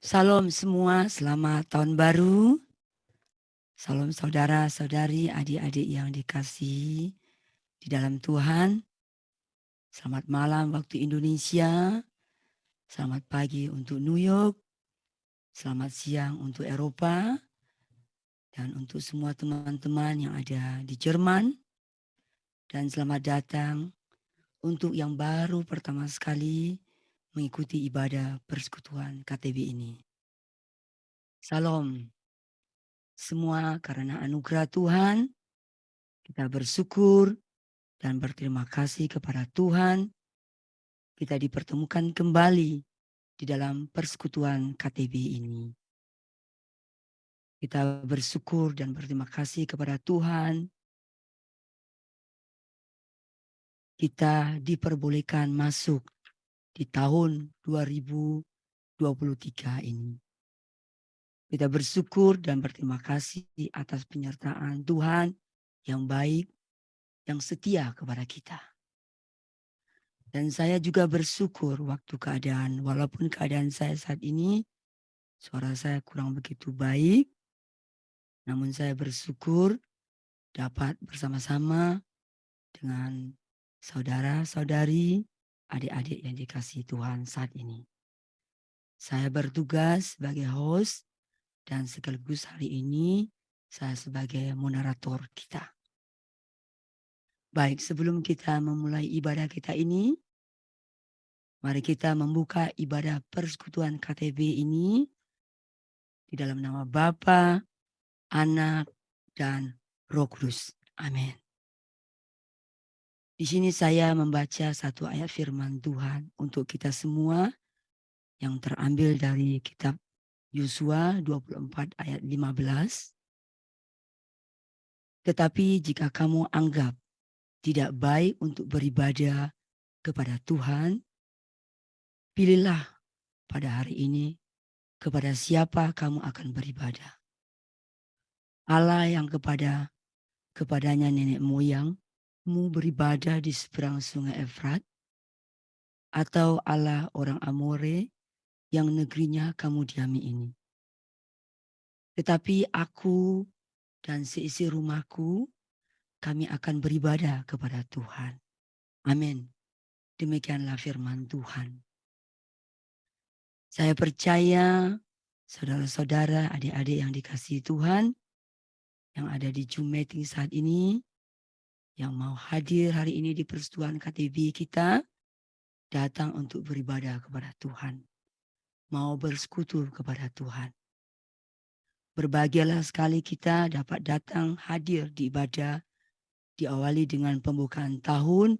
Salam semua, selamat tahun baru. Salam saudara-saudari, adik-adik yang dikasihi di dalam Tuhan. Selamat malam waktu Indonesia. Selamat pagi untuk New York. Selamat siang untuk Eropa. Dan untuk semua teman-teman yang ada di Jerman. Dan selamat datang untuk yang baru pertama sekali mengikuti ibadah persekutuan KTB ini. Salam. Semua karena anugerah Tuhan, kita bersyukur dan berterima kasih kepada Tuhan. Kita dipertemukan kembali di dalam persekutuan KTB ini. Kita bersyukur dan berterima kasih kepada Tuhan. Kita diperbolehkan masuk di tahun 2023 ini. Kita bersyukur dan berterima kasih atas penyertaan Tuhan yang baik, yang setia kepada kita. Dan saya juga bersyukur walaupun keadaan saya saat ini, suara saya kurang begitu baik, namun saya bersyukur dapat bersama-sama dengan saudara-saudari, adik-adik yang dikasihi Tuhan saat ini. Saya bertugas sebagai host dan sekaligus hari ini saya sebagai moderator kita. Baik, sebelum kita memulai ibadah kita ini, mari kita membuka ibadah persekutuan KTB ini di dalam nama Bapa, Anak, dan Roh Kudus. Amin. Di sini saya membaca satu ayat firman Tuhan untuk kita semua yang terambil dari kitab Yosua 24 ayat 15. Tetapi jika kamu anggap tidak baik untuk beribadah kepada Tuhan, pilihlah pada hari ini kepada siapa kamu akan beribadah. Allah yang kepadanya nenek moyangmu beribadah di seberang sungai Efrat, atau Allah orang Amore yang negerinya kamu diami ini. Tetapi aku dan seisi rumahku, kami akan beribadah kepada Tuhan. Amin. Demikianlah firman Tuhan. Saya percaya saudara-saudara, adik-adik yang dikasihi Tuhan, yang ada di Zoom meeting saat ini, yang mau hadir hari ini di persekutuan KTB kita, datang untuk beribadah kepada Tuhan. Mau bersekutu kepada Tuhan. Berbahagialah sekali kita dapat datang hadir di ibadah diawali dengan pembukaan tahun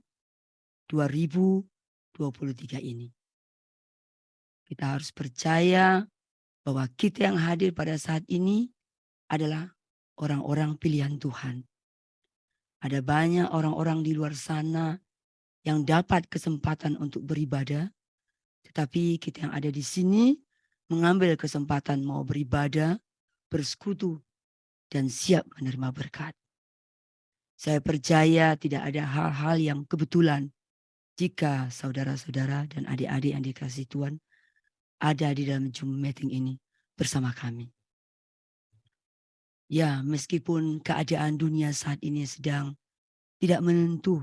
2023 ini. Kita harus percaya bahwa kita yang hadir pada saat ini adalah orang-orang pilihan Tuhan. Ada banyak orang-orang di luar sana yang dapat kesempatan untuk beribadah, tetapi kita yang ada di sini mengambil kesempatan mau beribadah, bersekutu, dan siap menerima berkat. Saya percaya tidak ada hal-hal yang kebetulan jika saudara-saudara dan adik-adik yang dikasihi Tuhan ada di dalam Zoom meeting ini bersama kami. Ya, meskipun keadaan dunia saat ini sedang tidak menentu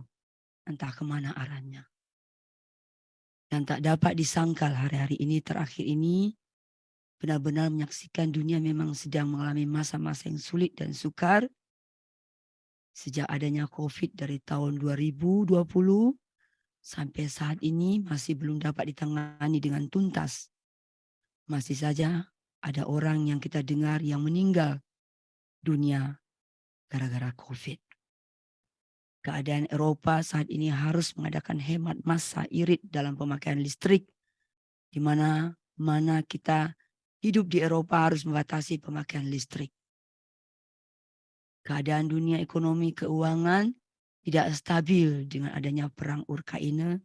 entah kemana arahnya. Dan tak dapat disangkal hari-hari ini terakhir ini benar-benar menyaksikan dunia memang sedang mengalami masa-masa yang sulit dan sukar. Sejak adanya COVID dari tahun 2020 sampai saat ini masih belum dapat ditangani dengan tuntas. Masih saja ada orang yang kita dengar yang meninggal dunia gara-gara COVID. Keadaan Eropa saat ini harus mengadakan hemat massa irit dalam pemakaian listrik, di mana kita hidup di Eropa harus membatasi pemakaian listrik. Keadaan dunia ekonomi keuangan tidak stabil dengan adanya perang Ukraina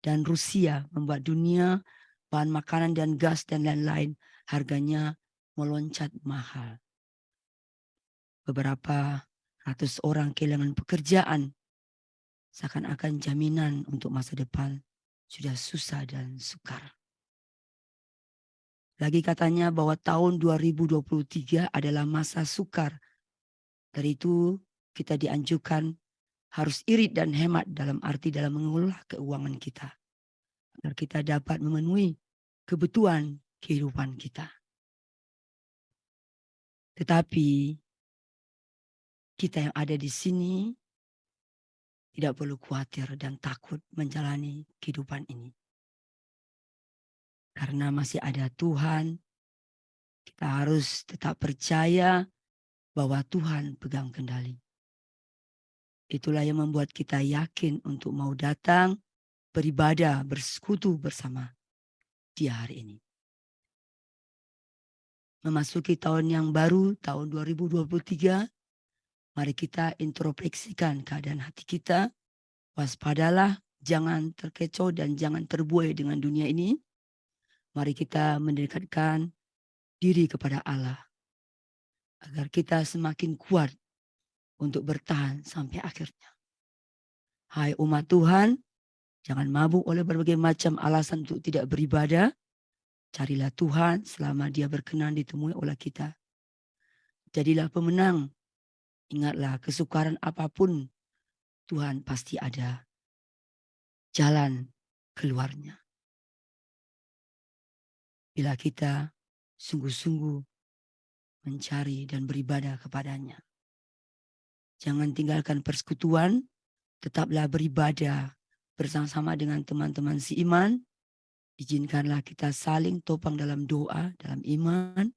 dan Rusia membuat dunia bahan makanan dan gas dan lain-lain harganya meloncat mahal. Beberapa ratus orang kehilangan pekerjaan, seakan-akan jaminan untuk masa depan sudah susah dan sukar. Lagi katanya bahwa tahun 2023 adalah masa sukar. Dari itu kita dianjurkan harus irit dan hemat dalam arti dalam mengelola keuangan kita. Agar kita dapat memenuhi kebutuhan kehidupan kita. Tetapi kita yang ada di sini tidak perlu khawatir dan takut menjalani kehidupan ini. Karena masih ada Tuhan, kita harus tetap percaya bahwa Tuhan pegang kendali. Itulah yang membuat kita yakin untuk mau datang, beribadah, bersekutu bersama Dia hari ini. Memasuki tahun yang baru, tahun 2023, mari kita introspeksikan keadaan hati kita. Waspadalah, jangan terkecoh dan jangan terbuai dengan dunia ini. Mari kita mendekatkan diri kepada Allah. Agar kita semakin kuat untuk bertahan sampai akhirnya. Hai umat Tuhan, jangan mabuk oleh berbagai macam alasan untuk tidak beribadah. Carilah Tuhan selama Dia berkenan ditemui oleh kita. Jadilah pemenang. Ingatlah kesukaran apapun, Tuhan pasti ada jalan keluarnya. Bila kita sungguh-sungguh mencari dan beribadah kepadanya. Jangan tinggalkan persekutuan, tetaplah beribadah bersama-sama dengan teman-teman seiman. Izinkanlah kita saling topang dalam doa, dalam iman,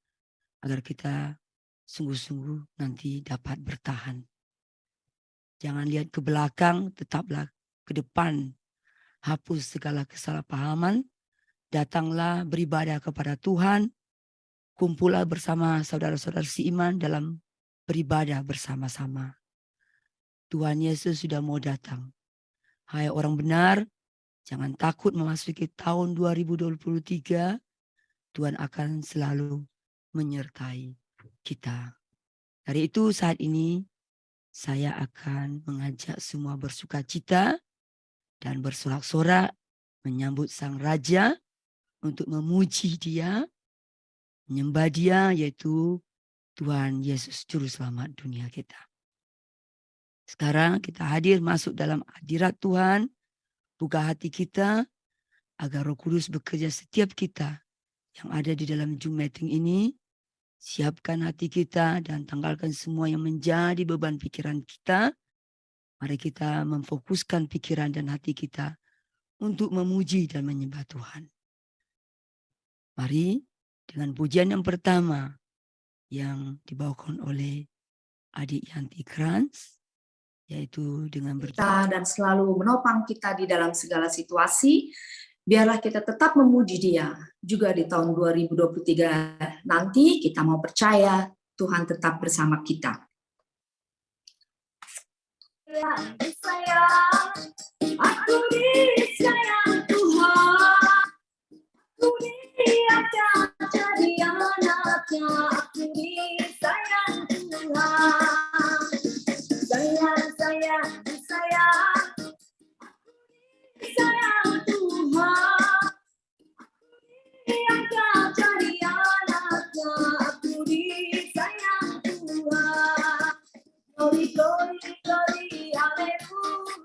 agar kita sungguh-sungguh nanti dapat bertahan. Jangan lihat ke belakang, tetaplah ke depan. Hapus segala kesalahpahaman. Datanglah beribadah kepada Tuhan. Kumpullah bersama saudara-saudara seiman dalam beribadah bersama-sama. Tuhan Yesus sudah mau datang. Hai orang benar, jangan takut memasuki tahun 2023. Tuhan akan selalu menyertai kita. Dari itu saat ini saya akan mengajak semua bersuka cita dan bersorak-sorak menyambut Sang Raja untuk memuji Dia, menyembah Dia, yaitu Tuhan Yesus Juru Selamat dunia kita. Sekarang kita hadir masuk dalam hadirat Tuhan, buka hati kita agar Roh Kudus bekerja setiap kita yang ada di dalam Zoom meeting ini. Siapkan hati kita dan tanggalkan semua yang menjadi beban pikiran kita. Mari kita memfokuskan pikiran dan hati kita untuk memuji dan menyembah Tuhan. Mari dengan pujian yang pertama yang dibawakan oleh Adik Yanti Krans, yaitu dengan kita dan selalu menopang kita di dalam segala situasi. Biarlah kita tetap memuji Dia juga di tahun 2023 nanti. Kita mau percaya Tuhan tetap bersama kita. Disayang, aku disayang Tuhan, aku diajak jadi anaknya, aku disayang Tuhan. Sayang, disayang Tuhan, yang kau jadi anaknya, aku disayang Tuhan. Glory, glory, glory, haleluya.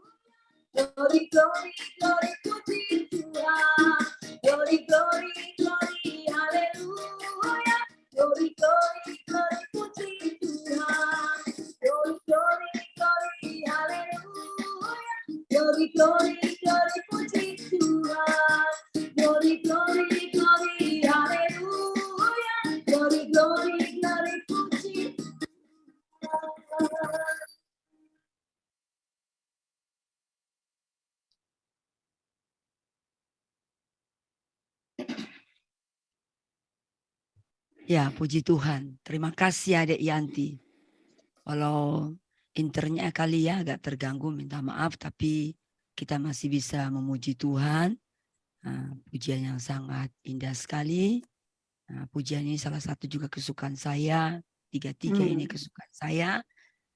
Glory, glory, glory, puji Tuhan. Glory, glory, glory, haleluya. Glory, glory, glory, puji Tuhan. Glory, glory, glory, haleluya. Glory, glory, glory, puji Tuhan. Glory, glory, glory, haleluya. Glory, glory, glory, puji Tuhan. Ya, puji Tuhan. Terima kasih Adik Yanti. Kalau internetnya kali ya agak terganggu, minta maaf. Tapi kita masih bisa memuji Tuhan. Pujian yang sangat indah sekali. Pujian ini salah satu juga kesukaan saya. Tiga-tiga ini kesukaan saya.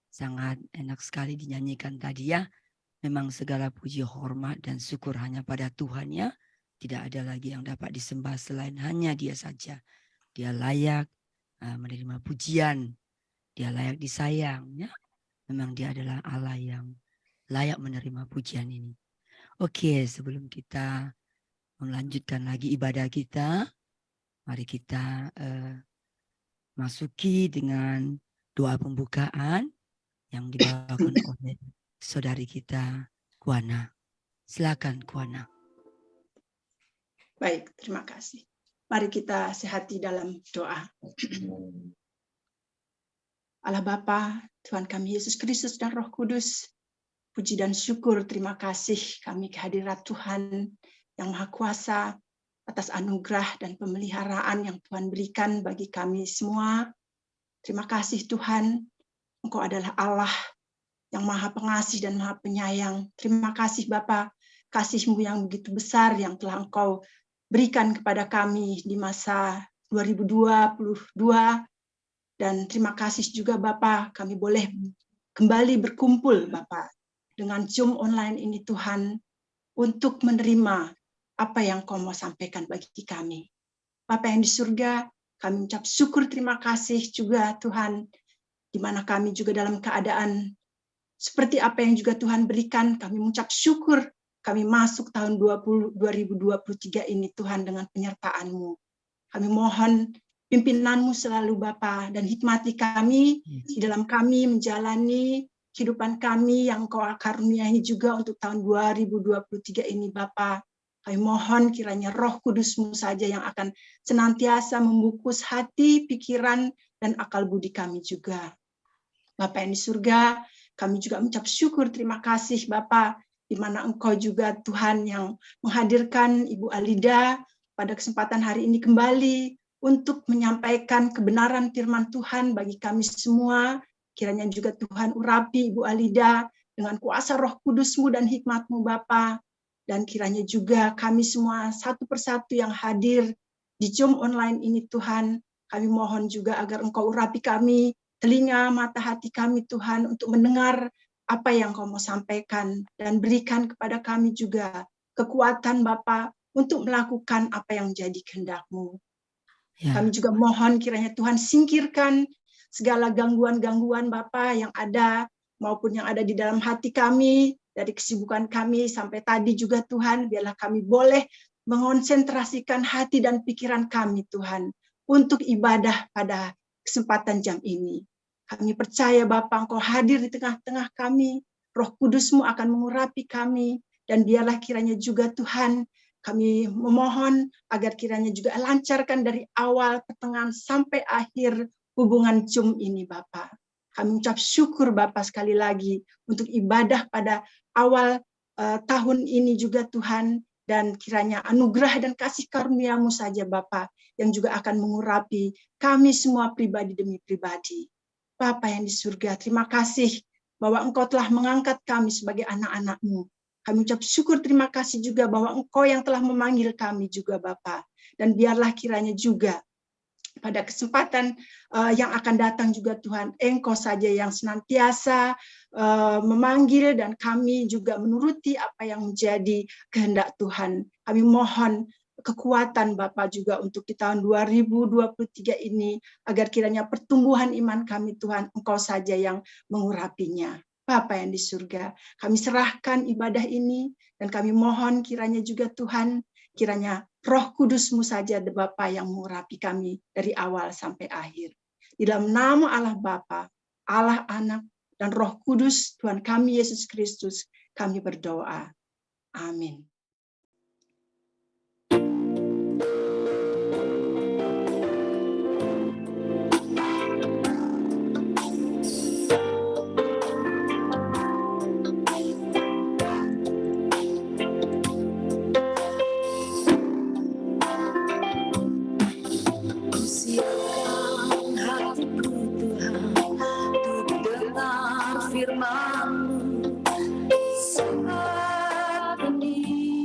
Sangat enak sekali dinyanyikan tadi ya. Memang segala puji, hormat, dan syukur hanya pada Tuhan ya. Tidak ada lagi yang dapat disembah selain hanya Dia saja. Dia layak menerima pujian. Dia layak disayang. Ya? Memang Dia adalah Allah yang layak menerima pujian ini. Oke, sebelum kita melanjutkan lagi ibadah kita, mari kita masuki dengan doa pembukaan yang dibawakan oleh saudari kita, Kuana. Silakan, Kuana. Baik, terima kasih. Mari kita sehati dalam doa. Allah Bapa, Tuhan kami Yesus Kristus dan Roh Kudus, puji dan syukur, terima kasih kami kehadirat Tuhan yang Maha Kuasa atas anugerah dan pemeliharaan yang Tuhan berikan bagi kami semua. Terima kasih Tuhan, Engkau adalah Allah yang Maha Pengasih dan Maha Penyayang. Terima kasih Bapa, kasih-Mu yang begitu besar yang telah Engkau berikan kepada kami di masa 2022. Dan terima kasih juga Bapa, kami boleh kembali berkumpul Bapa dengan Zoom online ini Tuhan, untuk menerima apa yang Kau mau sampaikan bagi kami. Bapa yang di surga, kami ucap syukur terima kasih juga Tuhan, di mana kami juga dalam keadaan seperti apa yang juga Tuhan berikan, kami mengucap syukur kami masuk tahun 2023 ini Tuhan dengan penyertaan-Mu. Kami mohon pimpinan-Mu selalu Bapa, dan hikmati kami di dalam kami menjalani kehidupan kami yang Kau karuniai juga untuk tahun 2023 ini Bapa. Kami mohon kiranya Roh Kudus-Mu saja yang akan senantiasa membungkus hati, pikiran, dan akal budi kami juga. Bapa yang di surga, kami juga mengucap syukur terima kasih Bapa, di mana Engkau juga Tuhan yang menghadirkan Ibu Alida pada kesempatan hari ini kembali untuk menyampaikan kebenaran firman Tuhan bagi kami semua. Kiranya juga Tuhan urapi Ibu Alida dengan kuasa Roh Kudus-Mu dan hikmat-Mu Bapa. Dan kiranya juga kami semua satu persatu yang hadir di Zoom online ini Tuhan, kami mohon juga agar Engkau urapi kami, telinga, mata hati kami Tuhan, untuk mendengar apa yang Kau mau sampaikan, dan berikan kepada kami juga kekuatan Bapa untuk melakukan apa yang menjadi kehendak-Mu. Ya. Kami juga mohon kiranya Tuhan singkirkan segala gangguan-gangguan Bapa yang ada, maupun yang ada di dalam hati kami, dari kesibukan kami sampai tadi juga Tuhan, biarlah kami boleh mengonsentrasikan hati dan pikiran kami Tuhan, untuk ibadah pada kesempatan jam ini. Kami percaya Bapa Engkau hadir di tengah-tengah kami, Roh Kudus-Mu akan mengurapi kami, dan biarlah kiranya juga Tuhan, kami memohon agar kiranya juga lancarkan dari awal, pertengahan, sampai akhir hubungan Zoom ini Bapa. Kami ucap syukur Bapa sekali lagi untuk ibadah pada awal tahun ini juga Tuhan, dan kiranya anugerah dan kasih karunia-Mu saja Bapa yang juga akan mengurapi kami semua pribadi demi pribadi. Bapa yang di surga, terima kasih bahwa Engkau telah mengangkat kami sebagai anak-anak-Mu. Kami ucap syukur terima kasih juga bahwa Engkau yang telah memanggil kami juga Bapa. Dan biarlah kiranya juga pada kesempatan yang akan datang juga Tuhan, Engkau saja yang senantiasa memanggil, dan kami juga menuruti apa yang menjadi kehendak Tuhan. Kami mohon kekuatan Bapa juga untuk di tahun 2023 ini, agar kiranya pertumbuhan iman kami Tuhan, Engkau saja yang mengurapinya. Bapa yang di surga, kami serahkan ibadah ini, dan kami mohon kiranya juga Tuhan, kiranya Roh Kudus-Mu saja Bapa yang mengurapi kami dari awal sampai akhir. Di dalam nama Allah Bapa, Allah Anak, dan Roh Kudus, Tuhan kami Yesus Kristus, kami berdoa. Amin. Firman-Mu saat ini.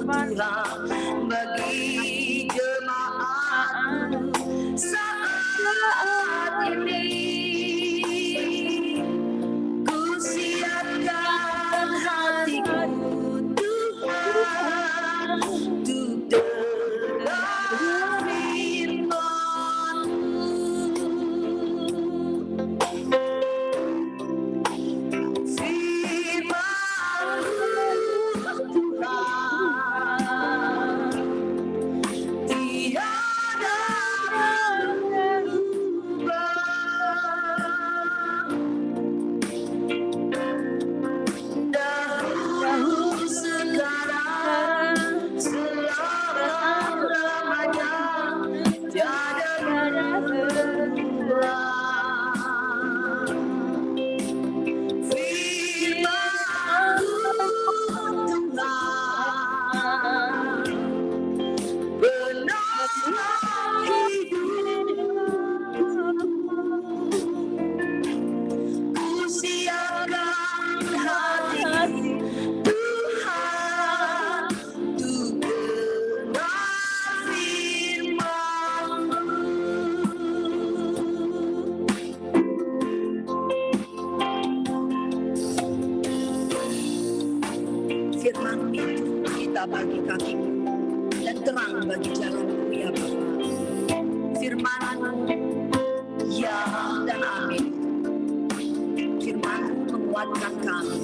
Tuhan bagi jemaat-Mu saat ini. Ku siapkan hatiku Tuhan untuk dengar firman-Mu. Firman itu kita bagi kakiku dan terang bagi jalanku ya Bapa. Firman-Mu ya dan amin. Firman-Mu menguatkan kami.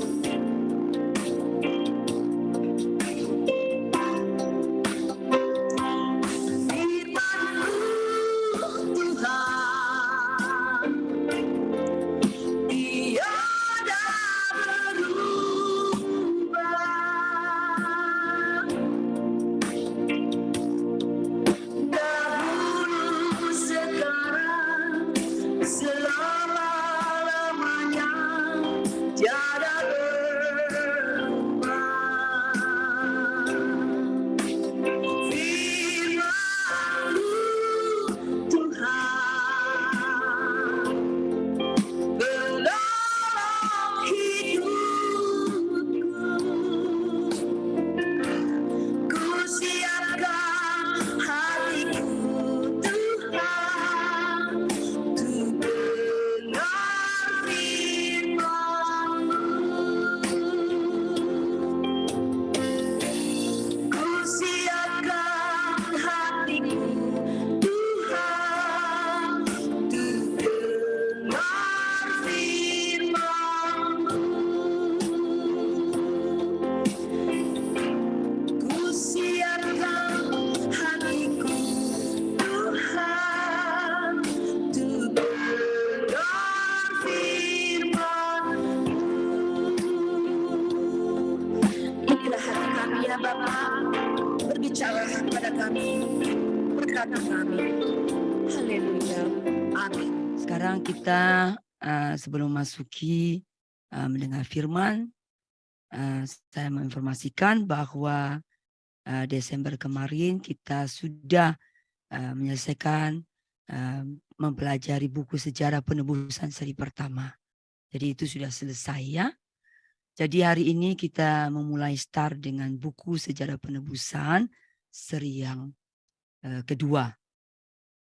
Berbicara kepada kami, berkata kami. Haleluya. Amin. Sekarang kita sebelum masuki mendengar firman, saya menginformasikan bahwa Desember kemarin kita sudah menyelesaikan mempelajari buku sejarah penebusan seri pertama. Jadi itu sudah selesai ya. Jadi hari ini kita memulai start dengan buku sejarah penebusan seri yang kedua.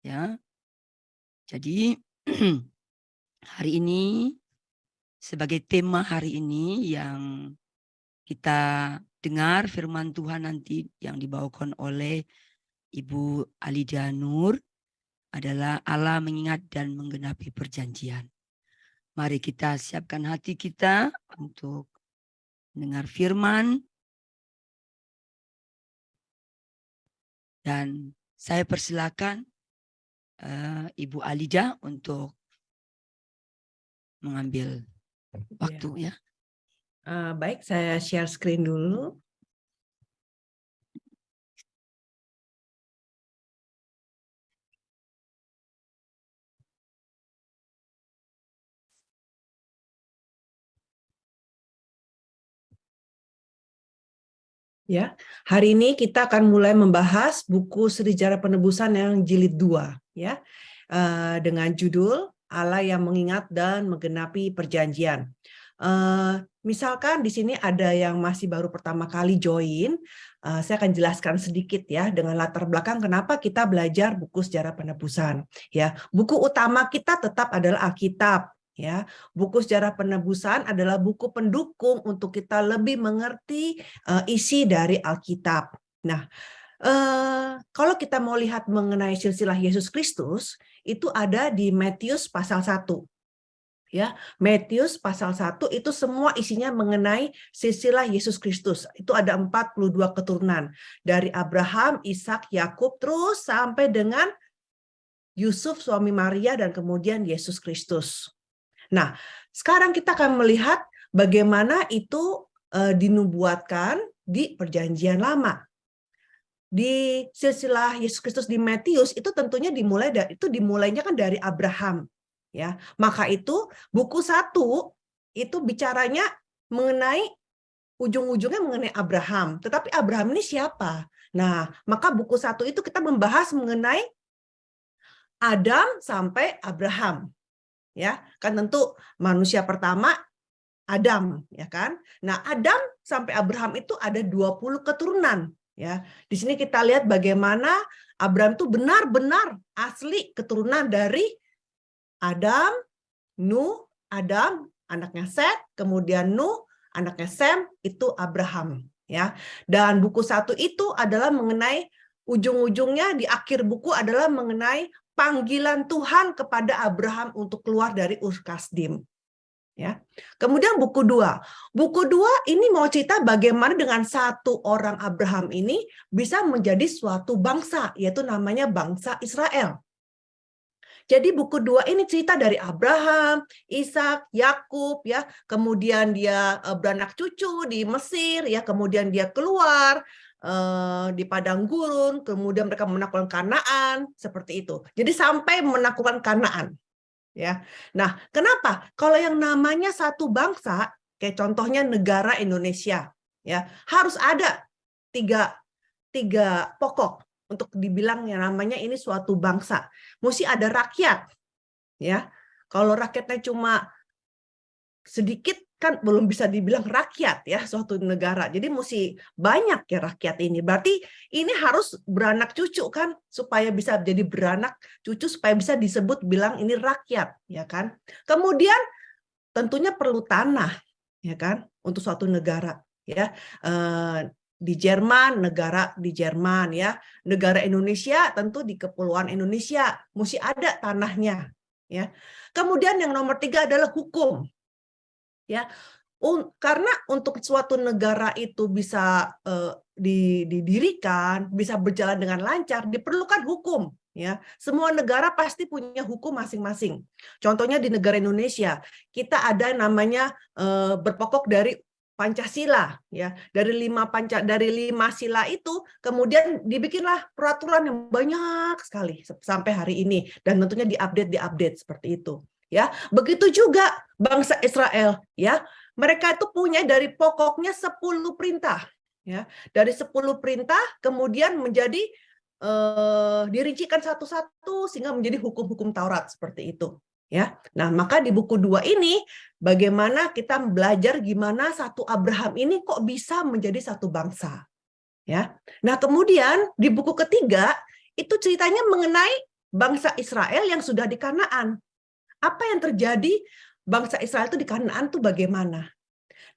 Ya. Jadi hari ini sebagai tema hari ini yang kita dengar firman Tuhan nanti yang dibawakan oleh Ibu Alida Nur adalah Allah mengingat dan menggenapi perjanjian. Mari kita siapkan hati kita untuk dengar firman. Dan saya persilakan Ibu Alida untuk mengambil waktu ya. Baik, saya share screen dulu. Ya, hari ini kita akan mulai membahas buku Sejarah Penebusan yang jilid 2 ya. Dengan judul Allah yang mengingat dan menggenapi perjanjian. Misalkan di sini ada yang masih baru pertama kali join, saya akan jelaskan sedikit ya dengan latar belakang kenapa kita belajar buku sejarah penebusan. Ya, buku utama kita tetap adalah Alkitab. Ya, buku sejarah penebusan adalah buku pendukung untuk kita lebih mengerti isi dari Alkitab. Nah, kalau kita mau lihat mengenai silsilah Yesus Kristus, itu ada di Matius pasal 1. Ya, Matius pasal 1 itu semua isinya mengenai silsilah Yesus Kristus. Itu ada 42 keturunan. Dari Abraham, Ishak, Yakub, terus sampai dengan Yusuf suami Maria dan kemudian Yesus Kristus. Nah, sekarang kita akan melihat bagaimana itu dinubuatkan di Perjanjian Lama. Di silsilah Yesus Kristus di Matius itu tentunya dimulainya kan dari Abraham. Ya, maka itu buku 1 itu bicaranya mengenai ujung-ujungnya mengenai Abraham. Tetapi Abraham ini siapa? Nah, maka buku 1 itu kita membahas mengenai Adam sampai Abraham. Ya, kan tentu manusia pertama Adam, ya kan? Nah, Adam sampai Abraham itu ada 20 keturunan, ya. Di sini kita lihat bagaimana Abraham itu benar-benar asli keturunan dari Adam, Nuh, Adam, anaknya Set, kemudian Nuh, anaknya Sem, itu Abraham. Ya. Dan buku 1 itu adalah mengenai, ujung-ujungnya di akhir buku adalah mengenai panggilan Tuhan kepada Abraham untuk keluar dari Ur Kasdim. Ya. Kemudian buku 2. Buku 2 ini mau cerita bagaimana dengan satu orang Abraham ini bisa menjadi suatu bangsa, yaitu namanya bangsa Israel. Jadi buku 2 ini cerita dari Abraham, Ishak, Yakub, ya. Kemudian dia beranak cucu di Mesir, ya. Kemudian dia keluar di padang gurun, kemudian mereka menaklukkan Kanaan, seperti itu. Jadi sampai menaklukkan Kanaan, ya. Nah, kenapa? Kalau yang namanya satu bangsa, kayak contohnya negara Indonesia, ya, harus ada tiga pokok untuk dibilang yang namanya ini suatu bangsa. Mesti ada rakyat, ya. Kalau rakyatnya cuma sedikit kan belum bisa dibilang rakyat, ya, suatu negara. Jadi mesti banyak ya rakyat ini. Berarti ini harus beranak cucu kan, supaya bisa jadi beranak cucu, supaya bisa disebut bilang ini rakyat, ya kan. Kemudian tentunya perlu tanah, ya kan, untuk suatu negara, ya. Di Jerman, negara di Jerman, ya. Negara Indonesia tentu di Kepulauan Indonesia mesti ada tanahnya, ya. Kemudian yang nomor 3 adalah hukum, ya. Karena untuk suatu negara itu bisa didirikan, bisa berjalan dengan lancar, diperlukan hukum, ya. Semua negara pasti punya hukum masing-masing. Contohnya di negara Indonesia, kita ada namanya berpokok dari Pancasila, ya. Dari 5 sila itu kemudian dibikinlah peraturan yang banyak sekali sampai hari ini, dan tentunya diupdate seperti itu, ya. Begitu juga bangsa Israel, ya. Mereka itu punya dari pokoknya 10 perintah, ya. Dari 10 perintah kemudian menjadi dirincikan satu-satu sehingga menjadi hukum-hukum Taurat seperti itu. Ya, nah maka di buku 2 ini bagaimana kita belajar gimana satu Abraham ini kok bisa menjadi satu bangsa, ya. Nah kemudian di buku ketiga itu ceritanya mengenai bangsa Israel yang sudah di Kanaan. Apa yang terjadi bangsa Israel itu di Kanaan itu bagaimana?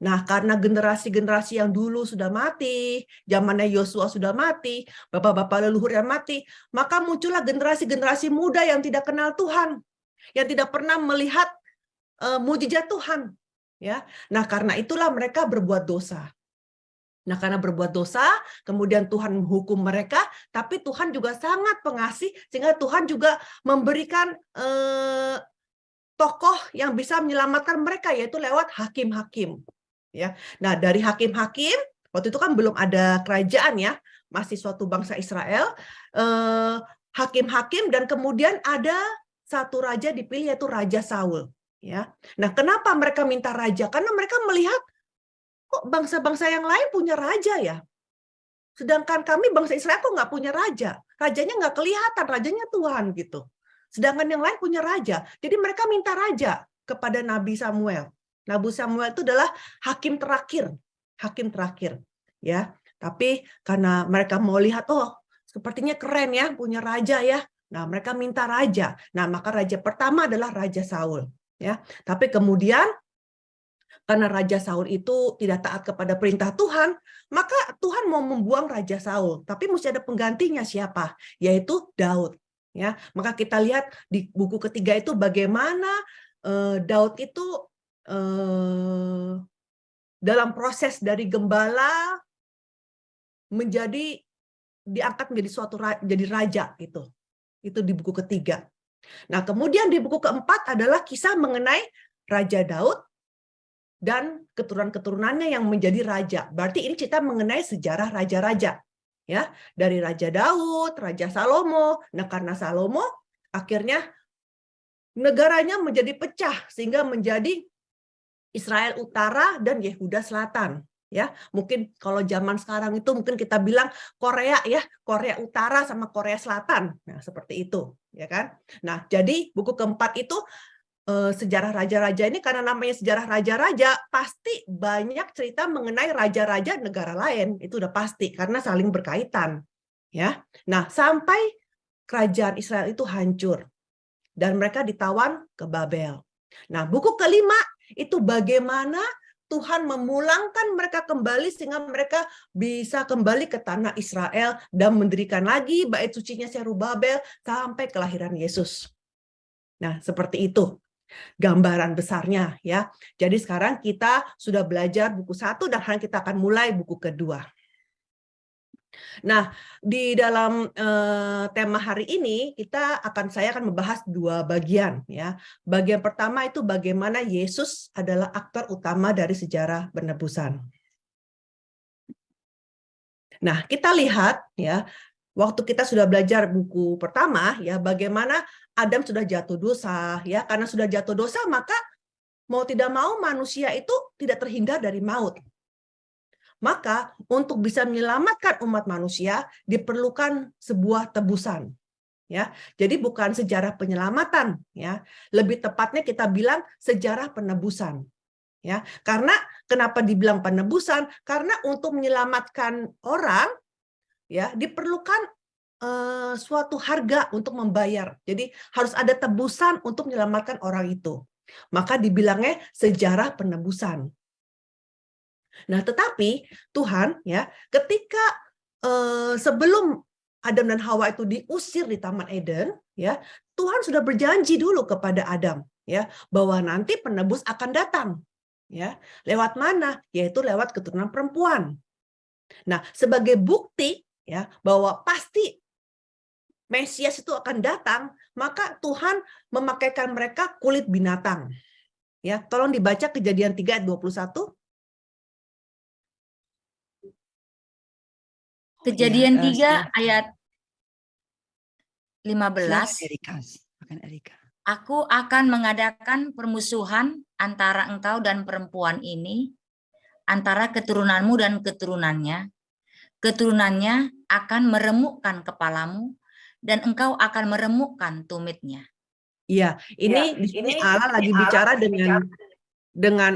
Nah karena generasi-generasi yang dulu sudah mati, zamannya Yosua sudah mati, bapak-bapak leluhur yang mati, maka muncullah generasi-generasi muda yang tidak kenal Tuhan, yang tidak pernah melihat mujizat Tuhan, ya. Nah, karena itulah mereka berbuat dosa. Nah, karena berbuat dosa, kemudian Tuhan menghukum mereka, tapi Tuhan juga sangat pengasih sehingga Tuhan juga memberikan tokoh yang bisa menyelamatkan mereka, yaitu lewat hakim-hakim, ya. Nah, dari hakim-hakim, waktu itu kan belum ada kerajaan, ya, masih suatu bangsa Israel, hakim-hakim, dan kemudian ada satu raja dipilih, yaitu Raja Saul, ya. Nah, kenapa mereka minta raja? Karena mereka melihat kok bangsa-bangsa yang lain punya raja, ya. Sedangkan kami bangsa Israel kok nggak punya raja. Rajanya nggak kelihatan, rajanya Tuhan gitu. Sedangkan yang lain punya raja. Jadi mereka minta raja kepada Nabi Samuel, Nabi Samuel itu adalah hakim terakhir, ya. Tapi karena mereka mau lihat, oh, sepertinya keren ya, punya raja ya. Nah, mereka minta raja. Nah, maka raja pertama adalah Raja Saul, ya. Tapi kemudian karena Raja Saul itu tidak taat kepada perintah Tuhan, maka Tuhan mau membuang Raja Saul. Tapi mesti ada penggantinya siapa? Yaitu Daud. Ya, maka kita lihat di buku ketiga itu bagaimana Daud itu dalam proses dari gembala menjadi diangkat menjadi jadi raja gitu. Itu di buku ketiga. Nah, kemudian di buku keempat adalah kisah mengenai Raja Daud dan keturunan-keturunannya yang menjadi raja. Berarti ini cerita mengenai sejarah raja-raja. Ya, dari Raja Daud, Raja Salomo. Nah, karena Salomo akhirnya negaranya menjadi pecah sehingga menjadi Israel Utara dan Yehuda Selatan. Ya, mungkin kalau zaman sekarang itu mungkin kita bilang Korea ya, Korea Utara sama Korea Selatan. Nah, seperti itu, ya kan? Nah, jadi buku keempat itu sejarah raja-raja ini, karena namanya sejarah raja-raja, pasti banyak cerita mengenai raja-raja negara lain. Itu udah pasti karena saling berkaitan, ya. Nah, sampai kerajaan Israel itu hancur dan mereka ditawan ke Babel. Nah, buku kelima itu bagaimana Tuhan memulangkan mereka kembali sehingga mereka bisa kembali ke tanah Israel dan mendirikan lagi bait sucinya Zerubabel sampai kelahiran Yesus. Nah, seperti itu gambaran besarnya, ya. Jadi sekarang kita sudah belajar buku 1 dan sekarang kita akan mulai buku kedua. Nah, di dalam tema hari ini saya akan membahas 2 bagian, ya. Bagian pertama itu bagaimana Yesus adalah aktor utama dari sejarah penebusan. Nah, kita lihat ya, waktu kita sudah belajar buku pertama ya, bagaimana Adam sudah jatuh dosa ya, karena sudah jatuh dosa maka mau tidak mau manusia itu tidak terhindar dari maut. Maka untuk bisa menyelamatkan umat manusia diperlukan sebuah tebusan. Ya, jadi bukan sejarah penyelamatan ya, lebih tepatnya kita bilang sejarah penebusan. Ya, karena kenapa dibilang penebusan? Karena untuk menyelamatkan orang ya diperlukan suatu harga untuk membayar. Jadi harus ada tebusan untuk menyelamatkan orang itu. Maka dibilangnya sejarah penebusan. Nah, tetapi Tuhan ya, ketika sebelum Adam dan Hawa itu diusir di Taman Eden, ya, Tuhan sudah berjanji dulu kepada Adam ya, bahwa nanti penebus akan datang. Ya, lewat mana? Yaitu lewat keturunan perempuan. Nah, sebagai bukti ya bahwa pasti Mesias itu akan datang, maka Tuhan memakaikan mereka kulit binatang. Ya, tolong dibaca Kejadian 3 ayat 21. Kejadian 3 ayat 15. Aku akan mengadakan permusuhan antara engkau dan perempuan ini, antara keturunanmu dan keturunannya. Keturunannya akan meremukkan kepalamu, dan engkau akan meremukkan tumitnya. Iya, di sini Allah lagi bicara dengan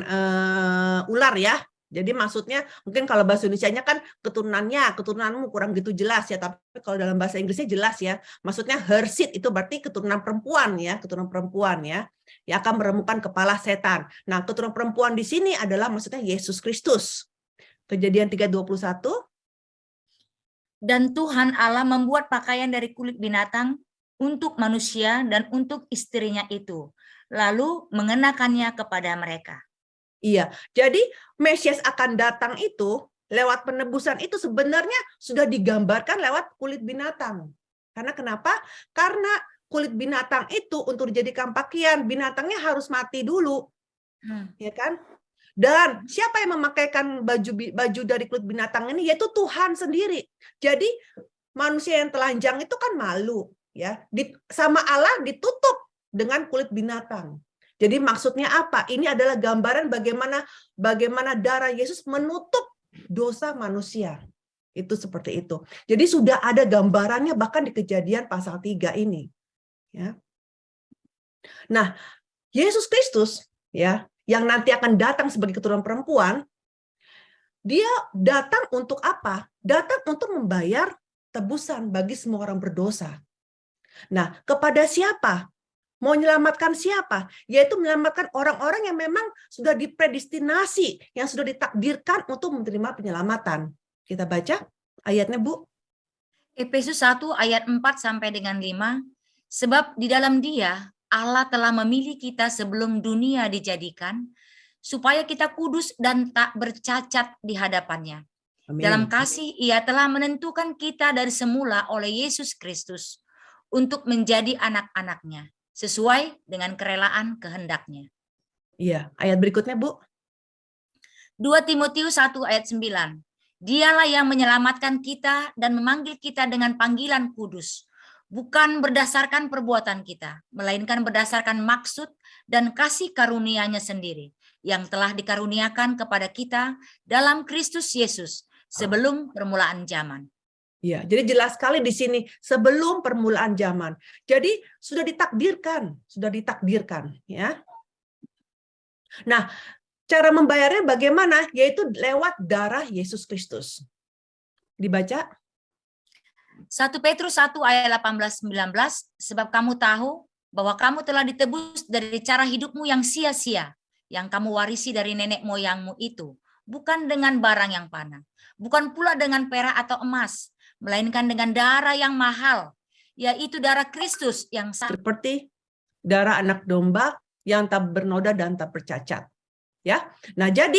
ular ya. Jadi maksudnya mungkin kalau bahasa Indonesianya kan keturunanmu kurang gitu jelas ya, tapi kalau dalam bahasa Inggrisnya jelas ya. Maksudnya her seed itu berarti keturunan perempuan ya, yang akan meremukkan kepala setan. Nah, keturunan perempuan di sini adalah maksudnya Yesus Kristus. Kejadian 3:21. Dan Tuhan Allah membuat pakaian dari kulit binatang untuk manusia dan untuk istrinya itu, lalu mengenakannya kepada mereka. Iya, jadi Mesias akan datang itu lewat penebusan itu sebenarnya sudah digambarkan lewat kulit binatang. Karena kenapa? Karena kulit binatang itu untuk dijadikan pakaian, binatangnya harus mati dulu. Ya kan? Dan siapa yang memakaikan baju dari kulit binatang ini? Yaitu Tuhan sendiri. Jadi manusia yang telanjang itu kan malu, ya. Sama Allah ditutup dengan kulit binatang. Jadi maksudnya apa? Ini adalah gambaran bagaimana darah Yesus menutup dosa manusia. Itu seperti itu. Jadi sudah ada gambarannya bahkan di Kejadian pasal 3 ini. Ya. Nah, Yesus Kristus ya, yang nanti akan datang sebagai keturunan perempuan, dia datang untuk apa? Datang untuk membayar tebusan bagi semua orang berdosa. Nah, kepada siapa? Mau menyelamatkan siapa? Yaitu menyelamatkan orang-orang yang memang sudah dipredestinasi, yang sudah ditakdirkan untuk menerima penyelamatan. Kita baca ayatnya, Bu. Efesus 1 ayat 4 sampai dengan 5. Sebab di dalam Dia Allah telah memilih kita sebelum dunia dijadikan, supaya kita kudus dan tak bercacat di hadapannya. Amin. Dalam kasih Ia telah menentukan kita dari semula oleh Yesus Kristus untuk menjadi anak-anaknya, sesuai dengan kerelaan kehendak-Nya. Iya, ayat berikutnya, Bu. 2 Timotius 1 ayat 9. Dialah yang menyelamatkan kita dan memanggil kita dengan panggilan kudus, bukan berdasarkan perbuatan kita, melainkan berdasarkan maksud dan kasih karunia-Nya sendiri, yang telah dikaruniakan kepada kita dalam Kristus Yesus sebelum permulaan zaman. Ya, jadi jelas sekali di sini sebelum permulaan zaman. Jadi sudah ditakdirkan, ya. Nah, cara membayarnya bagaimana? Yaitu lewat darah Yesus Kristus. Dibaca. 1 Petrus 1 ayat 18-19, sebab kamu tahu bahwa kamu telah ditebus dari cara hidupmu yang sia-sia, yang kamu warisi dari nenek moyangmu itu, bukan dengan barang yang fana, bukan pula dengan perak atau emas, melainkan dengan darah yang mahal, yaitu darah Kristus yang seperti darah anak domba yang tak bernoda dan tak bercacat. Ya. Nah, jadi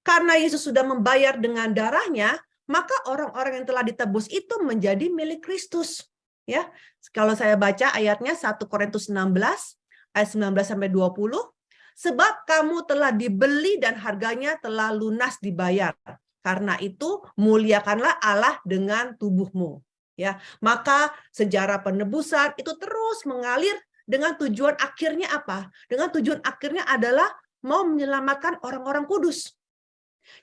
karena Yesus sudah membayar dengan darahnya, maka orang-orang yang telah ditebus itu menjadi milik Kristus. Ya. Kalau saya baca ayatnya 1 Korintus 16 ayat 19 sampai 20, sebab kamu telah dibeli dan harganya telah lunas dibayar. Karena itu muliakanlah Allah dengan tubuhmu. Ya, maka sejarah penebusan itu terus mengalir dengan tujuan akhirnya apa? Dengan tujuan akhirnya adalah mau menyelamatkan orang-orang kudus.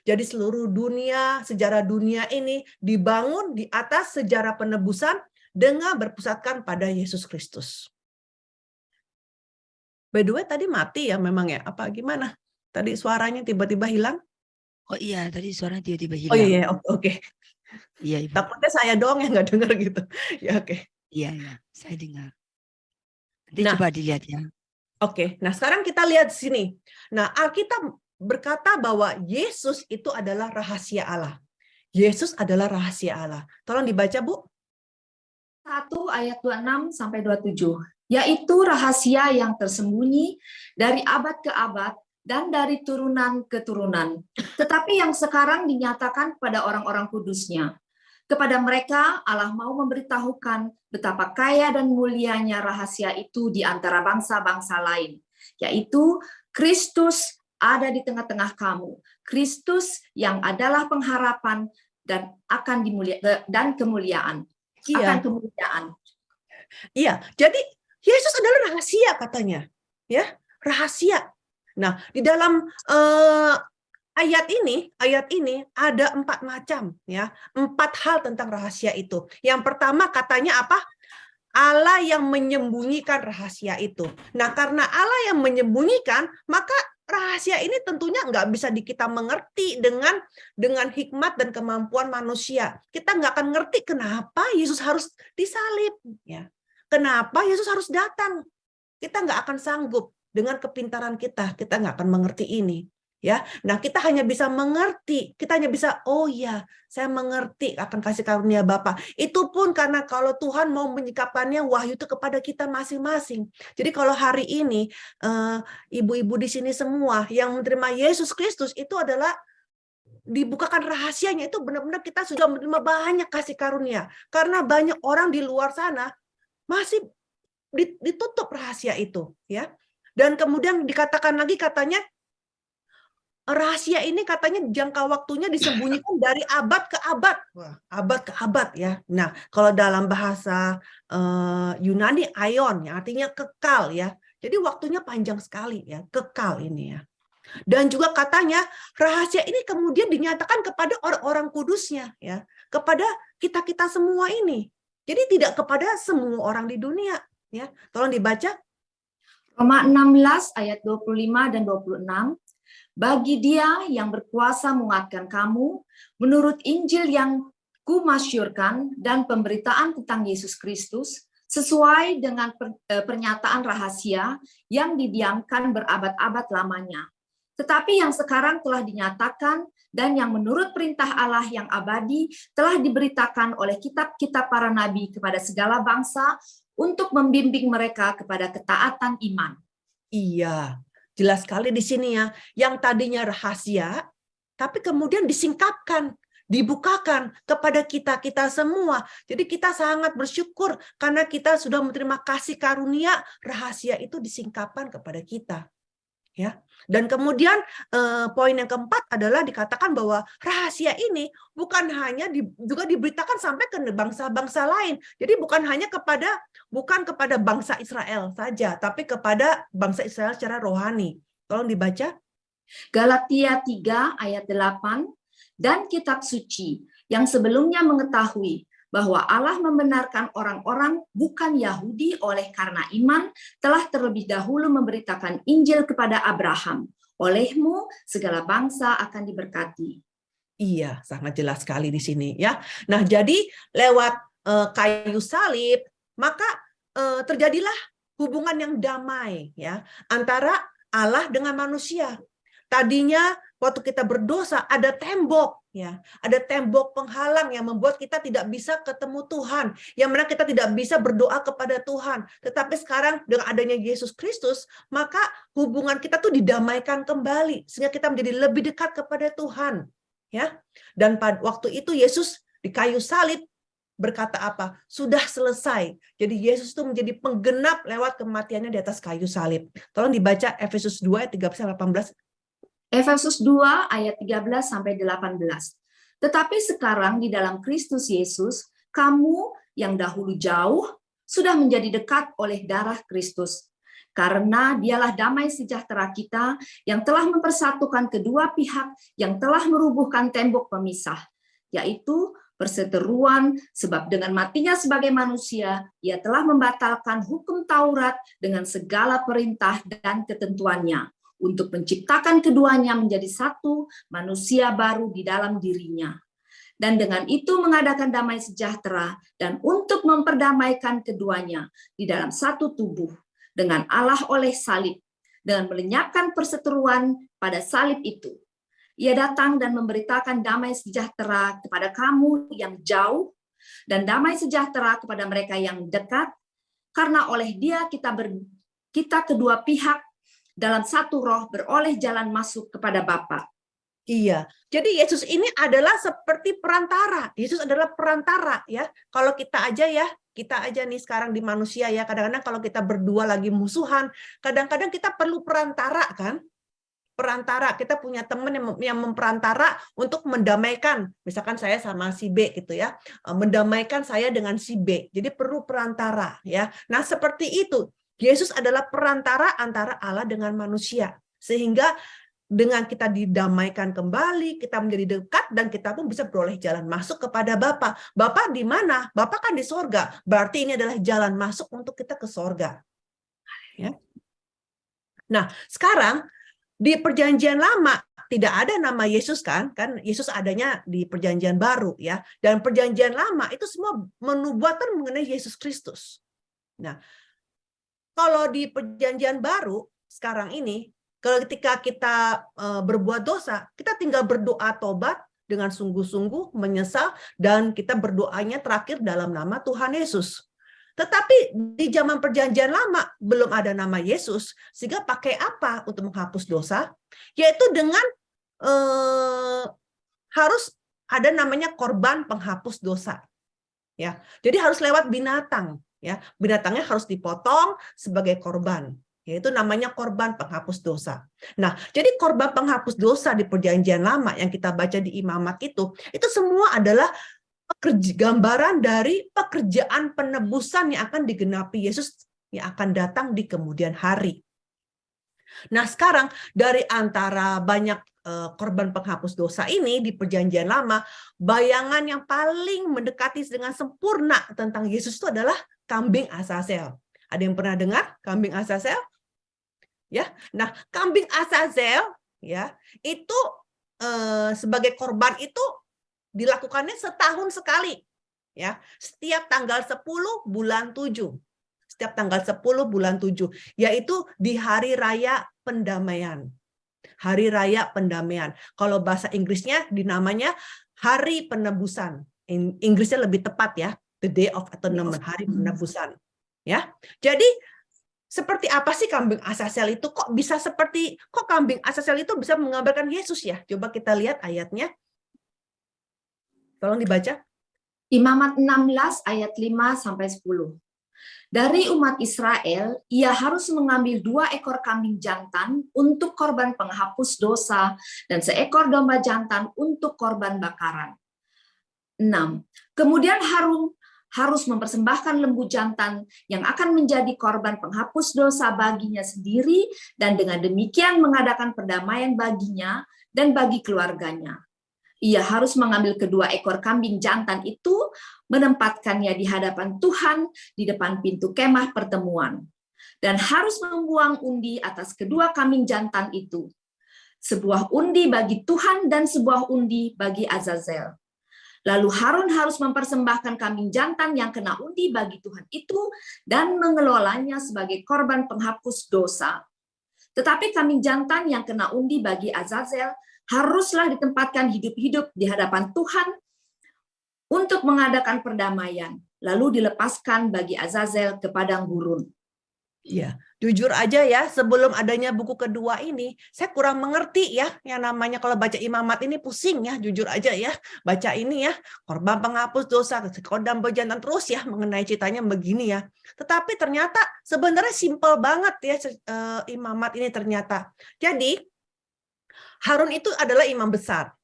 Jadi seluruh dunia, sejarah dunia ini dibangun di atas sejarah penebusan dengan berpusatkan pada Yesus Kristus. By the way, tadi mati ya memang ya? Apa gimana? Tadi suaranya tiba-tiba hilang? Oh iya, tadi suaranya tiba-tiba hilang. Oh iya, oke. Iya, Ibu. Takutnya saya doang yang nggak dengar gitu. Ya, oke. Iya, saya dengar. Nanti Nah, coba dilihat ya. Oke, nah sekarang kita lihat sini. Nah, Alkitab berkata bahwa Yesus itu adalah rahasia Allah. Yesus adalah rahasia Allah. Tolong dibaca, Bu. 1 ayat 26 sampai 27, yaitu rahasia yang tersembunyi dari abad ke abad dan dari turunan ke turunan, tetapi yang sekarang dinyatakan pada orang-orang kudusnya. Kepada mereka Allah mau memberitahukan betapa kaya dan mulianya rahasia itu di antara bangsa-bangsa lain, yaitu Kristus ada di tengah-tengah kamu. Kristus yang adalah pengharapan dan akan dan kemuliaan. Iya. Akan kemuliaan. Iya, jadi Yesus adalah rahasia katanya. Ya, rahasia. Nah, di dalam ayat ini ada 4 macam ya, 4 hal tentang rahasia itu. Yang pertama katanya apa? Allah yang menyembunyikan rahasia itu. Nah, karena Allah yang menyembunyikan, maka rahasia ini tentunya nggak bisa kita mengerti dengan hikmat dan kemampuan manusia. Kita nggak akan ngerti kenapa Yesus harus disalib, ya. Kenapa Yesus harus datang? Kita nggak akan sanggup dengan kepintaran kita nggak akan mengerti ini. Ya, nah kita hanya bisa mengerti, kita hanya bisa, oh ya, saya mengerti akan kasih karunia Bapa. Itu pun karena kalau Tuhan mau menyikapannya wahyu itu kepada kita masing-masing. Jadi kalau hari ini ibu-ibu di sini semua yang menerima Yesus Kristus itu adalah dibukakan rahasianya, itu benar-benar kita sudah menerima banyak kasih karunia. Karena banyak orang di luar sana masih ditutup rahasia itu, ya. Dan kemudian dikatakan lagi katanya rahasia ini katanya jangka waktunya disembunyikan dari abad ke abad. Wah, abad ke abad ya. Nah, kalau dalam bahasa Yunani aion, yang artinya kekal ya. Jadi waktunya panjang sekali ya, kekal ini ya. Dan juga katanya rahasia ini kemudian dinyatakan kepada orang-orang kudusnya ya, kepada kita-kita semua ini. Jadi tidak kepada semua orang di dunia ya. Tolong dibaca. Roma 16 ayat 25 dan 26. Bagi Dia yang berkuasa menguatkan kamu menurut Injil yang kumasyurkan dan pemberitaan tentang Yesus Kristus sesuai dengan pernyataan rahasia yang didiamkan berabad-abad lamanya. Tetapi yang sekarang telah dinyatakan dan yang menurut perintah Allah yang abadi telah diberitakan oleh kitab-kitab para nabi kepada segala bangsa untuk membimbing mereka kepada ketaatan iman. Iya, jelas sekali di sini ya. Yang tadinya rahasia, tapi kemudian disingkapkan, dibukakan kepada kita semua. Jadi kita sangat bersyukur karena kita sudah menerima kasih karunia, rahasia itu disingkapkan kepada kita. Ya. Dan kemudian poin yang keempat adalah dikatakan bahwa rahasia ini bukan hanya juga diberitakan sampai ke bangsa-bangsa lain. Jadi bukan kepada bangsa Israel saja, tapi kepada bangsa Israel secara rohani. Tolong dibaca. Galatia 3 ayat 8, dan kitab suci yang sebelumnya mengetahui bahwa Allah membenarkan orang-orang bukan Yahudi oleh karena iman telah terlebih dahulu memberitakan Injil kepada Abraham. Olehmu segala bangsa akan diberkati. Iya, sangat jelas sekali di sini ya. Nah, jadi lewat kayu salib maka terjadilah hubungan yang damai ya antara Allah dengan manusia. Tadinya waktu kita berdosa ada tembok ya, ada tembok penghalang yang membuat kita tidak bisa ketemu Tuhan, yang mana kita tidak bisa berdoa kepada Tuhan. Tetapi sekarang dengan adanya Yesus Kristus, maka hubungan kita tuh didamaikan kembali sehingga kita menjadi lebih dekat kepada Tuhan, ya. Dan pada waktu itu Yesus di kayu salib berkata apa? Sudah selesai. Jadi Yesus itu menjadi penggenap lewat kematiannya di atas kayu salib. Tolong dibaca Efesus 2 ayat 13-18. Efesus 2 ayat 13 sampai 18. Tetapi sekarang di dalam Kristus Yesus, kamu yang dahulu jauh sudah menjadi dekat oleh darah Kristus. Karena dialah damai sejahtera kita yang telah mempersatukan kedua pihak yang telah merubuhkan tembok pemisah, yaitu perseteruan, sebab dengan matinya sebagai manusia, ia telah membatalkan hukum Taurat dengan segala perintah dan ketentuannya, untuk menciptakan keduanya menjadi satu manusia baru di dalam dirinya. Dan dengan itu mengadakan damai sejahtera dan untuk memperdamaikan keduanya di dalam satu tubuh dengan Allah oleh salib, dengan melenyapkan perseteruan pada salib itu. Ia datang dan memberitakan damai sejahtera kepada kamu yang jauh dan damai sejahtera kepada mereka yang dekat, karena oleh Dia kita kedua pihak dalam satu roh beroleh jalan masuk kepada Bapa. Iya, jadi Yesus ini adalah seperti perantara. Yesus adalah perantara ya. Kalau kita aja nih sekarang di manusia ya, kadang-kadang kalau kita berdua lagi musuhan, kadang-kadang kita perlu perantara kan? Perantara, kita punya teman yang memperantara untuk mendamaikan, misalkan saya sama si B gitu ya, mendamaikan saya dengan si B. Jadi perlu perantara ya. Nah seperti itu. Yesus adalah perantara antara Allah dengan manusia. Sehingga dengan kita didamaikan kembali, kita menjadi dekat, dan kita pun bisa beroleh jalan masuk kepada Bapa. Bapa di mana? Bapa kan di sorga. Berarti ini adalah jalan masuk untuk kita ke sorga. Ya. Nah, sekarang di perjanjian lama tidak ada nama Yesus kan Yesus adanya di perjanjian baru ya. Dan perjanjian lama itu semua menubuatan mengenai Yesus Kristus. Nah, kalau di perjanjian baru sekarang ini, ketika kita berbuat dosa, kita tinggal berdoa tobat dengan sungguh-sungguh menyesal, dan kita berdoanya terakhir dalam nama Tuhan Yesus. Tetapi di zaman perjanjian lama belum ada nama Yesus, sehingga pakai apa untuk menghapus dosa? Yaitu dengan harus ada namanya korban penghapus dosa. Ya, jadi harus lewat binatang. Ya, binatangnya harus dipotong sebagai korban, yaitu namanya korban penghapus dosa. Nah, jadi korban penghapus dosa di perjanjian lama yang kita baca di Imamat itu semua adalah gambaran dari pekerjaan penebusan yang akan digenapi Yesus yang akan datang di kemudian hari. Nah, sekarang dari antara banyak korban penghapus dosa ini di perjanjian lama, bayangan yang paling mendekati dengan sempurna tentang Yesus itu adalah kambing Azazel. Ada yang pernah dengar kambing Azazel? Ya, nah kambing Azazel ya itu sebagai korban itu dilakukannya setahun sekali, ya, setiap tanggal 10 bulan 7. Setiap tanggal 10 bulan 7, yaitu di hari raya pendamaian. Hari raya pendamaian. Kalau bahasa Inggrisnya dinamanya hari penebusan. Inggrisnya lebih tepat ya, the day of atonement, hari penebusan. Ya. Jadi seperti apa sih kambing Azazel itu? Kok kambing Azazel itu bisa menggambarkan Yesus ya? Coba kita lihat ayatnya. Tolong dibaca. Imamat 16 ayat 5 sampai 10. Dari umat Israel, ia harus mengambil 2 ekor kambing jantan untuk korban penghapus dosa dan seekor domba jantan untuk korban bakaran. 6. Kemudian Harun harus mempersembahkan lembu jantan yang akan menjadi korban penghapus dosa baginya sendiri dan dengan demikian mengadakan perdamaian baginya dan bagi keluarganya. Ia harus mengambil kedua ekor kambing jantan itu, menempatkannya di hadapan Tuhan di depan pintu kemah pertemuan, dan harus membuang undi atas kedua kambing jantan itu. Sebuah undi bagi Tuhan dan sebuah undi bagi Azazel. Lalu Harun harus mempersembahkan kambing jantan yang kena undi bagi Tuhan itu dan mengelolanya sebagai korban penghapus dosa. Tetapi kambing jantan yang kena undi bagi Azazel haruslah ditempatkan hidup-hidup di hadapan Tuhan untuk mengadakan perdamaian, lalu dilepaskan bagi Azazel ke padang gurun. Iya, jujur aja ya, sebelum adanya buku kedua ini, saya kurang mengerti ya, yang namanya kalau baca Imamat ini pusing ya, jujur aja ya, baca ini ya, korban penghapus dosa, kodam bejantan terus ya, mengenai ceritanya begini ya. Tetapi ternyata sebenarnya simpel banget ya, Imamat ini ternyata. Jadi, Harun itu adalah imam besar,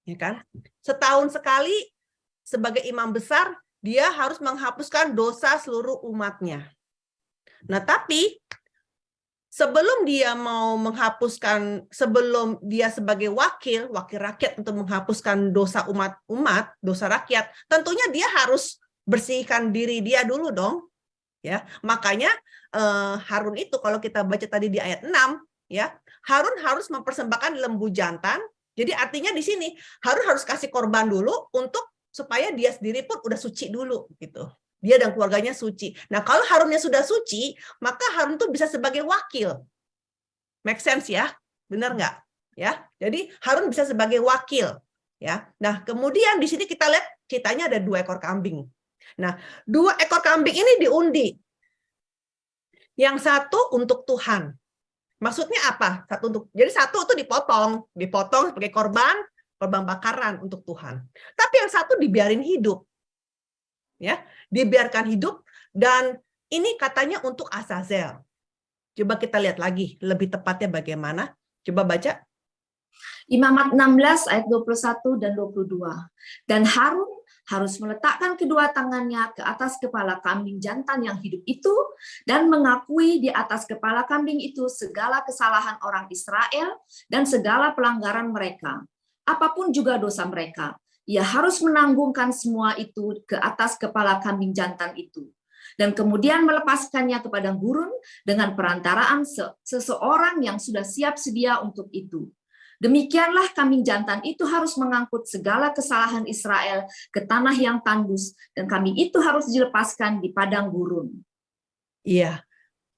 ya kan? Setahun sekali sebagai imam besar, dia harus menghapuskan dosa seluruh umatnya. Nah, tapi sebelum dia mau menghapuskan, sebelum dia sebagai wakil rakyat untuk menghapuskan dosa umat, dosa rakyat, tentunya dia harus bersihkan diri dia dulu dong. Ya, makanya Harun itu kalau kita baca tadi di ayat 6, ya, Harun harus mempersembahkan lembu jantan. Jadi artinya di sini Harun harus kasih korban dulu untuk supaya dia sendiri pun udah suci dulu gitu. Dia dan keluarganya suci. Nah, kalau Harunnya sudah suci, maka Harun tuh bisa sebagai wakil. Make sense ya? Benar nggak? Ya. Jadi Harun bisa sebagai wakil, ya. Nah, kemudian di sini kita lihat ceritanya ada 2 ekor kambing. Nah, 2 ekor kambing ini diundi. Yang satu untuk Tuhan. Maksudnya apa? Jadi satu itu dipotong sebagai korban bakaran untuk Tuhan. Tapi yang satu dibiarin hidup. Ya, dibiarkan hidup, dan ini katanya untuk Azazel. Coba kita lihat lagi lebih tepatnya bagaimana. Coba baca. Imamat 16 ayat 21 dan 22. Dan Harun harus meletakkan kedua tangannya ke atas kepala kambing jantan yang hidup itu dan mengakui di atas kepala kambing itu segala kesalahan orang Israel dan segala pelanggaran mereka, apapun juga dosa mereka. Ia harus menanggungkan semua itu ke atas kepala kambing jantan itu, dan kemudian melepaskannya ke padang gurun dengan perantaraan seseorang yang sudah siap sedia untuk itu. Demikianlah kambing jantan itu harus mengangkut segala kesalahan Israel ke tanah yang tandus, dan kambing itu harus dilepaskan di padang gurun. Iya,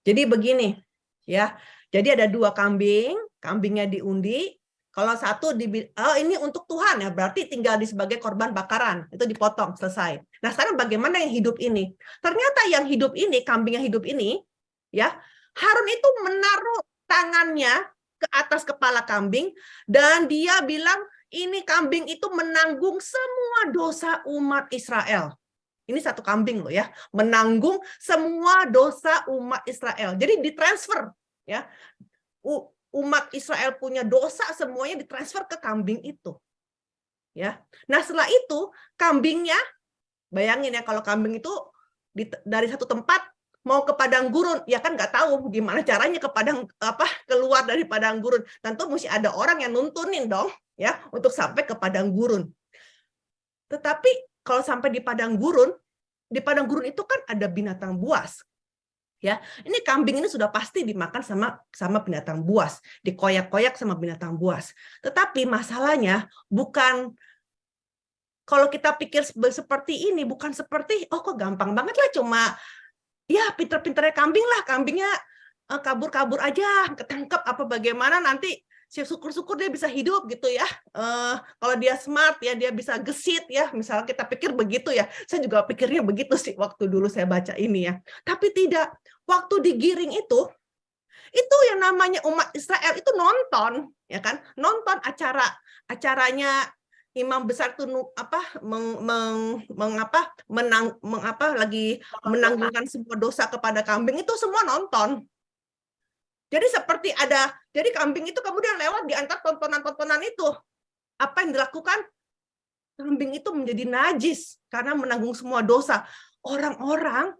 jadi begini ya. Jadi ada 2 kambing, kambingnya diundi. Kalau satu ini untuk Tuhan ya, berarti tinggal sebagai korban bakaran, itu dipotong, selesai. Nah, sekarang bagaimana yang hidup ini? Ternyata yang hidup ini, kambing yang hidup ini, ya, Harun itu menaruh tangannya ke atas kepala kambing, dan dia bilang, ini kambing itu menanggung semua dosa umat Israel. Ini satu kambing loh ya, menanggung semua dosa umat Israel. Jadi ditransfer ya. Umat Israel punya dosa semuanya ditransfer ke kambing itu. Ya. Nah, setelah itu kambingnya, bayangin ya, kalau kambing itu dari satu tempat mau ke padang gurun, ya kan nggak tahu gimana caranya keluar dari padang gurun. Tentu mesti ada orang yang nuntunin dong ya untuk sampai ke padang gurun. Tetapi kalau sampai di padang gurun itu kan ada binatang buas. Ya, ini kambing ini sudah pasti dimakan sama binatang buas, dikoyak-koyak sama binatang buas. Tetapi masalahnya bukan, kalau kita pikir seperti ini, bukan seperti, oh kok gampang banget lah, cuma ya pinter-pinternya kambing lah, kambingnya kabur-kabur aja, ketangkep apa bagaimana, nanti syukur-syukur dia bisa hidup gitu ya. Kalau dia smart ya, dia bisa gesit ya, misalnya kita pikir begitu ya. Saya juga pikirnya begitu sih waktu dulu saya baca ini ya. Tapi tidak, waktu digiring itu yang namanya umat Israel itu nonton, ya kan? Nonton acaranya imam besar itu lagi menanggungkan semua dosa kepada kambing, itu semua nonton. Jadi jadi kambing itu kemudian lewat di antara tontonan-tontonan itu. Apa yang dilakukan? Kambing itu menjadi najis karena menanggung semua dosa. Orang-orang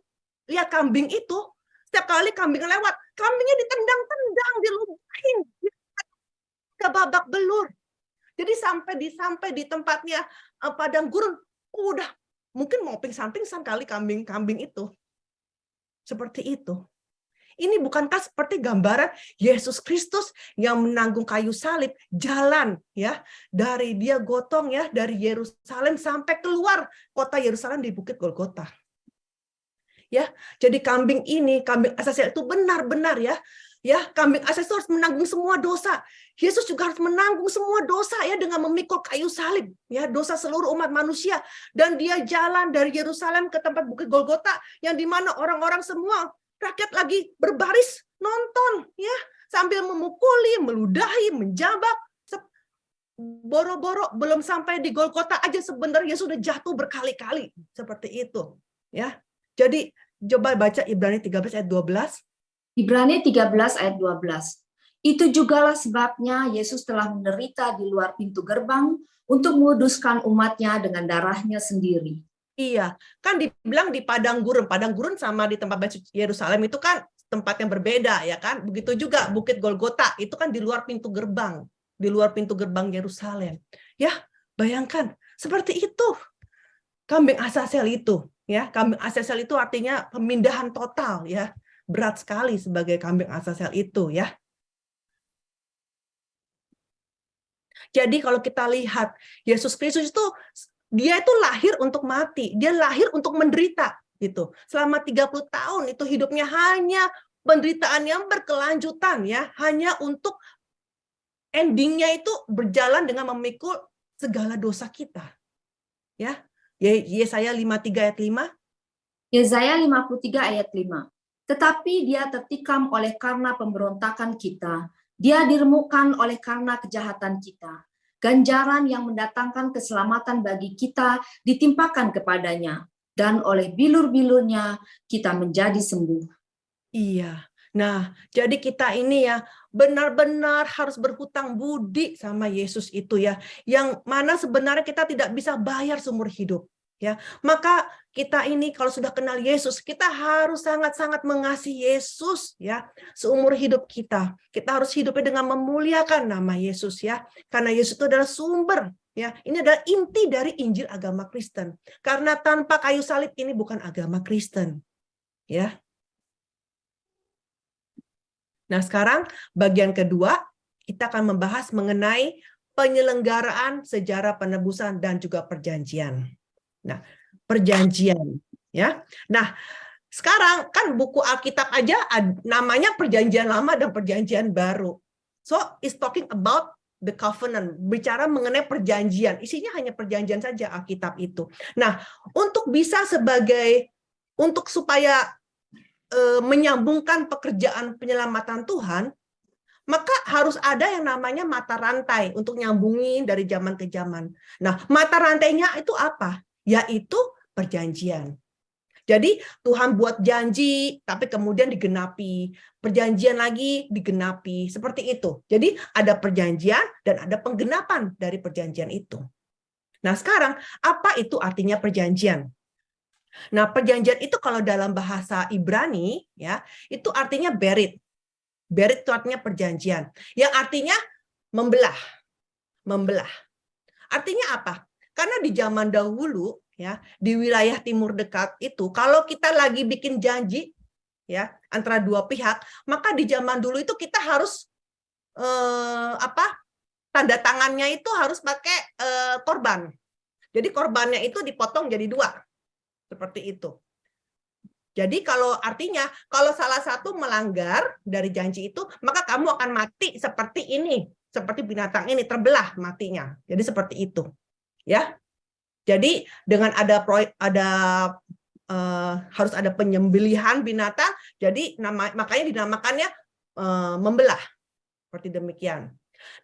lihat kambing itu, setiap kali kambing lewat, kambingnya ditendang-tendang, diludahin, ke babak belur. Jadi sampai di tempatnya padang gurun, udah mungkin mau pingsan-pingsan kali kambing itu. Seperti itu. Ini bukankah seperti gambaran Yesus Kristus yang menanggung kayu salib, jalan ya dari dia gotong ya dari Yerusalem sampai keluar kota Yerusalem di Bukit Golgota. Ya, jadi kambing Azazel itu benar-benar ya kambing Azazel itu harus menanggung semua dosa. Yesus juga harus menanggung semua dosa ya dengan memikul kayu salib ya, dosa seluruh umat manusia, dan dia jalan dari Yerusalem ke tempat Bukit Golgota yang dimana orang-orang semua rakyat lagi berbaris nonton ya, sambil memukuli, meludahi, menjabak. Boro-boro belum sampai di Golgota aja sebenarnya sudah jatuh berkali-kali seperti itu ya. Jadi coba baca Ibrani 13 ayat 12. Ibrani 13 ayat 12. Itu jugalah sebabnya Yesus telah menderita di luar pintu gerbang untuk menguduskan umatnya dengan darahnya sendiri. Iya, kan dibilang di padang gurun sama di tempat Bait Yerusalem itu kan tempat yang berbeda ya kan. Begitu juga Bukit Golgota itu kan di luar pintu gerbang Yerusalem. Ya, bayangkan seperti itu. Kambing Azazel itu, ya, kambing Azazel itu artinya pemindahan total ya. Berat sekali sebagai kambing Azazel itu ya. Jadi kalau kita lihat Yesus Kristus itu dia itu lahir untuk mati, dia lahir untuk menderita gitu. Selama 30 tahun itu hidupnya hanya penderitaan yang berkelanjutan ya, hanya untuk endingnya itu berjalan dengan memikul segala dosa kita. Ya. Yesaya 53 ayat 5. Yesaya 53 ayat 5. Tetapi dia tertikam oleh karena pemberontakan kita, dia diremukkan oleh karena kejahatan kita. Ganjaran yang mendatangkan keselamatan bagi kita ditimpakan kepadanya, dan oleh bilur-bilurnya kita menjadi sembuh. Iya. Nah, jadi kita ini ya benar-benar harus berhutang budi sama Yesus itu ya, yang mana sebenarnya kita tidak bisa bayar seumur hidup. Ya, maka kita ini kalau sudah kenal Yesus, kita harus sangat-sangat mengasihi Yesus ya seumur hidup kita. Kita harus hidupnya dengan memuliakan nama Yesus ya, karena Yesus itu adalah sumber ya. Ini adalah inti dari Injil agama Kristen. Karena tanpa kayu salib ini bukan agama Kristen. Ya. Nah, sekarang bagian kedua kita akan membahas mengenai penyelenggaraan sejarah penebusan dan juga perjanjian. Nah, perjanjian ya. Nah, sekarang kan buku Alkitab aja namanya Perjanjian Lama dan Perjanjian Baru. So, it's talking about the covenant, bicara mengenai perjanjian. Isinya hanya perjanjian saja Alkitab itu. Nah, untuk supaya menyambungkan pekerjaan penyelamatan Tuhan, maka harus ada yang namanya mata rantai untuk nyambungin dari zaman ke zaman. Nah, mata rantainya itu apa? Yaitu perjanjian. Jadi Tuhan buat janji, tapi kemudian digenapi. Perjanjian lagi digenapi. Seperti itu. Jadi ada perjanjian dan ada penggenapan dari perjanjian itu. Nah sekarang, apa itu artinya perjanjian? Nah perjanjian itu kalau dalam bahasa Ibrani, ya itu artinya berit. Berit itu artinya perjanjian. Yang artinya membelah. Membelah. Artinya apa? Karena di zaman dahulu ya di wilayah timur dekat itu kalau kita lagi bikin janji ya antara dua pihak, maka di zaman dulu itu kita harus tanda tangannya itu harus pakai korban. Jadi korbannya itu dipotong jadi dua, seperti itu. Jadi artinya kalau salah satu melanggar dari janji itu, maka kamu akan mati seperti ini, seperti binatang ini terbelah matinya. Jadi seperti itu, ya. Jadi dengan harus ada penyembelihan binatang, jadi makanya dinamakannya membelah, seperti demikian.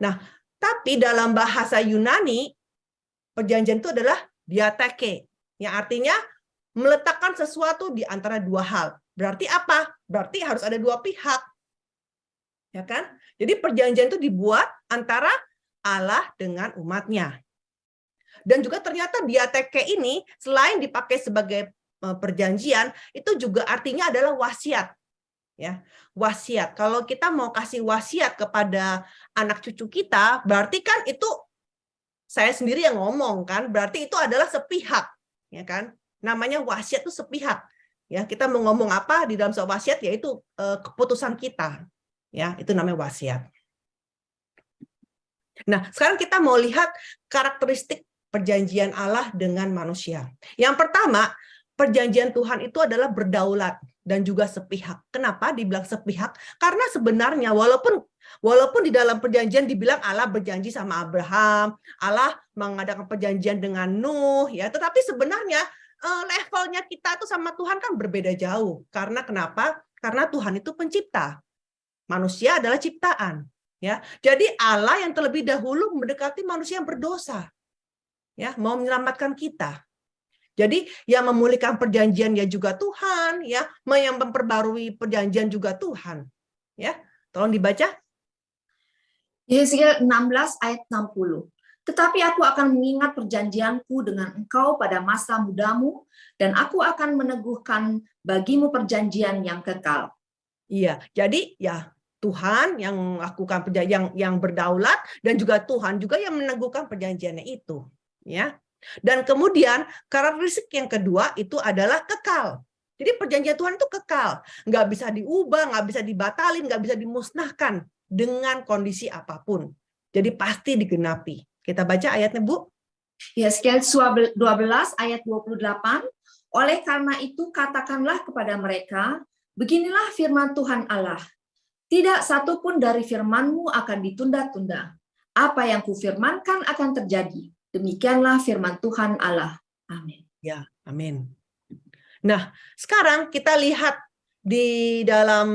Nah, tapi dalam bahasa Yunani perjanjian itu adalah diatheke, yang artinya meletakkan sesuatu di antara dua hal. Berarti apa? Berarti harus ada dua pihak. Ya kan? Jadi perjanjian itu dibuat antara Allah dengan umatnya. Dan juga ternyata diatheke ini selain dipakai sebagai perjanjian, itu juga artinya adalah wasiat. Ya, wasiat. Kalau kita mau kasih wasiat kepada anak cucu kita, berarti kan itu saya sendiri yang ngomong kan, berarti itu adalah sepihak, ya kan? Namanya wasiat itu sepihak. Ya, kita mau ngomong apa di dalam sebuah wasiat, yaitu keputusan kita. Ya, itu namanya wasiat. Nah, sekarang kita mau lihat karakteristik perjanjian Allah dengan manusia. Yang pertama, perjanjian Tuhan itu adalah berdaulat dan juga sepihak. Kenapa dibilang sepihak? Karena sebenarnya walaupun di dalam perjanjian dibilang Allah berjanji sama Abraham, Allah mengadakan perjanjian dengan Nuh, ya, tetapi sebenarnya levelnya kita tuh sama Tuhan kan berbeda jauh. Karena kenapa? Karena Tuhan itu pencipta. Manusia adalah ciptaan, ya. Jadi Allah yang terlebih dahulu mendekati manusia yang berdosa. Ya, mau menyelamatkan kita. Jadi yang memulihkan perjanjian ya juga Tuhan, ya, yang memperbarui perjanjian juga Tuhan. Ya, tolong dibaca. Yesaya 16 ayat 60. Tetapi aku akan mengingat perjanjianku dengan engkau pada masa mudamu, dan aku akan meneguhkan bagimu perjanjian yang kekal. Iya, jadi ya Tuhan yang melakukan perjanjian yang berdaulat, dan juga Tuhan juga yang meneguhkan perjanjiannya itu. Ya. Dan kemudian karakteristik yang kedua itu adalah kekal. Jadi perjanjian Tuhan itu kekal, nggak bisa diubah, nggak bisa dibatalin, nggak bisa dimusnahkan dengan kondisi apapun. Jadi pasti digenapi. Kita baca ayatnya, Bu. Yesaya 12 ayat 28. Oleh karena itu katakanlah kepada mereka, beginilah firman Tuhan Allah. Tidak satu pun dari firman-Mu akan ditunda-tunda. Apa yang kufirmankan akan terjadi. Demikianlah firman Tuhan Allah. Amin. Ya, amin. Nah, sekarang kita lihat di dalam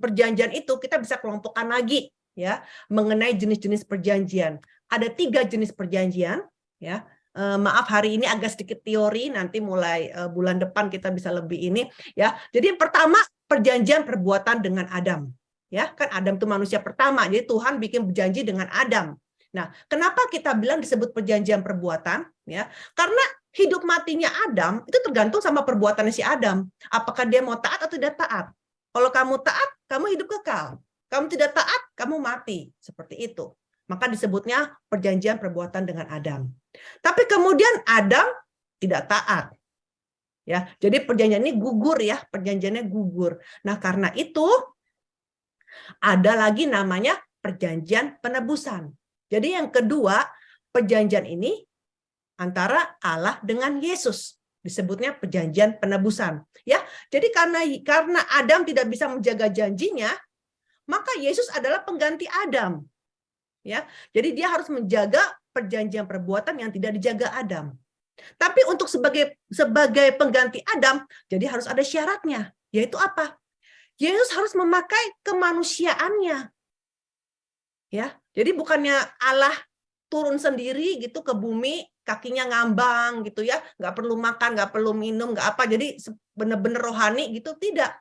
perjanjian itu kita bisa kelompokkan lagi, ya, mengenai jenis-jenis perjanjian. Ada 3 jenis perjanjian, ya. Maaf hari ini agak sedikit teori, nanti mulai bulan depan kita bisa lebih ini, ya. Jadi yang pertama perjanjian perbuatan dengan Adam, ya, kan Adam itu manusia pertama, jadi Tuhan bikin berjanji dengan Adam. Nah, kenapa kita bilang disebut perjanjian perbuatan? Ya, karena hidup matinya Adam itu tergantung sama perbuatannya si Adam. Apakah dia mau taat atau tidak taat? Kalau kamu taat, kamu hidup kekal. Kamu tidak taat, kamu mati. Seperti itu. Maka disebutnya perjanjian perbuatan dengan Adam. Tapi kemudian Adam tidak taat. Ya, jadi perjanjian ini gugur, ya, perjanjiannya gugur. Nah, karena itu ada lagi namanya perjanjian penebusan. Jadi yang kedua, perjanjian ini antara Allah dengan Yesus, disebutnya perjanjian penebusan. Ya, jadi karena Adam tidak bisa menjaga janjinya, maka Yesus adalah pengganti Adam. Ya, jadi dia harus menjaga perjanjian perbuatan yang tidak dijaga Adam. Tapi untuk sebagai pengganti Adam, jadi harus ada syaratnya, yaitu apa? Yesus harus memakai kemanusiaannya. Ya, jadi bukannya Allah turun sendiri gitu ke bumi, kakinya ngambang gitu ya, nggak perlu makan, nggak perlu minum, nggak apa, jadi benar-benar rohani gitu, tidak.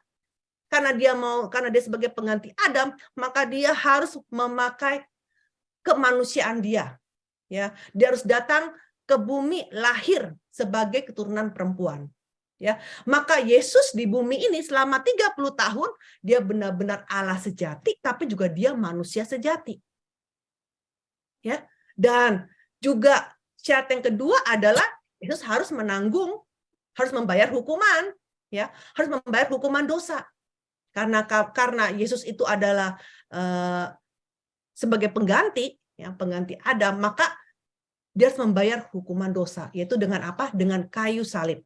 Karena dia sebagai pengganti Adam, maka dia harus memakai kemanusiaan dia. Ya, dia harus datang ke bumi, lahir sebagai keturunan perempuan. Ya, maka Yesus di bumi ini selama 30 tahun dia benar-benar Allah sejati, tapi juga dia manusia sejati. Ya, dan juga syarat yang kedua adalah Yesus harus membayar hukuman, ya, harus membayar hukuman dosa. karena Yesus itu adalah sebagai pengganti, ya, pengganti Adam, maka dia harus membayar hukuman dosa, yaitu dengan apa? Dengan kayu salib.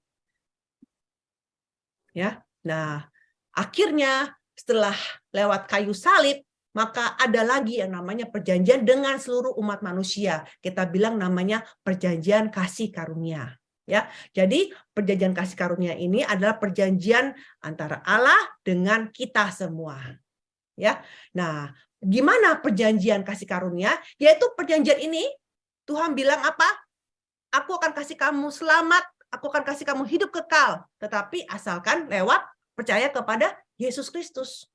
Ya, nah akhirnya setelah lewat kayu salib, maka ada lagi yang namanya perjanjian dengan seluruh umat manusia. Kita bilang namanya perjanjian kasih karunia. Ya, jadi perjanjian kasih karunia ini adalah perjanjian antara Allah dengan kita semua. Ya, nah gimana perjanjian kasih karunia? Yaitu perjanjian ini Tuhan bilang apa? Aku akan kasih kamu selamat, aku akan kasih kamu hidup kekal, tetapi asalkan lewat percaya kepada Yesus Kristus.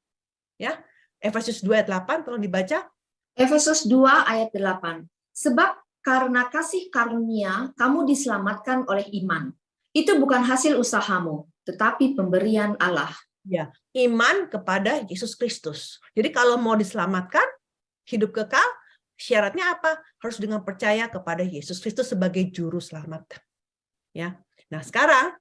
Ya, Efesus 2 ayat 8, tolong dibaca. Efesus 2 ayat 8. Sebab karena kasih karunia kamu diselamatkan oleh iman. Itu bukan hasil usahamu, tetapi pemberian Allah. Ya, iman kepada Yesus Kristus. Jadi kalau mau diselamatkan, hidup kekal, syaratnya apa? Harus dengan percaya kepada Yesus Kristus sebagai juru selamat. Ya. Nah, sekarang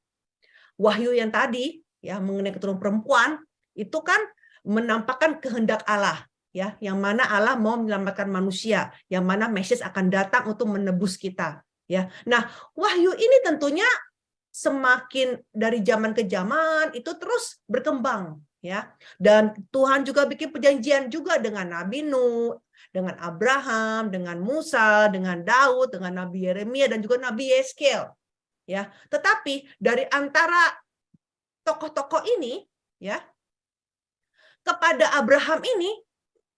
wahyu yang tadi ya mengenai keturunan perempuan itu kan menampakkan kehendak Allah, ya, yang mana Allah mau menyelamatkan manusia, yang mana Mesias akan datang untuk menebus kita, ya. Nah, wahyu ini tentunya semakin dari zaman ke zaman itu terus berkembang, ya. Dan Tuhan juga bikin perjanjian juga dengan Nabi Nuh, dengan Abraham, dengan Musa, dengan Daud, dengan Nabi Yeremia dan juga Nabi Yeskel, ya. Tetapi dari antara tokoh-tokoh ini, ya, kepada Abraham ini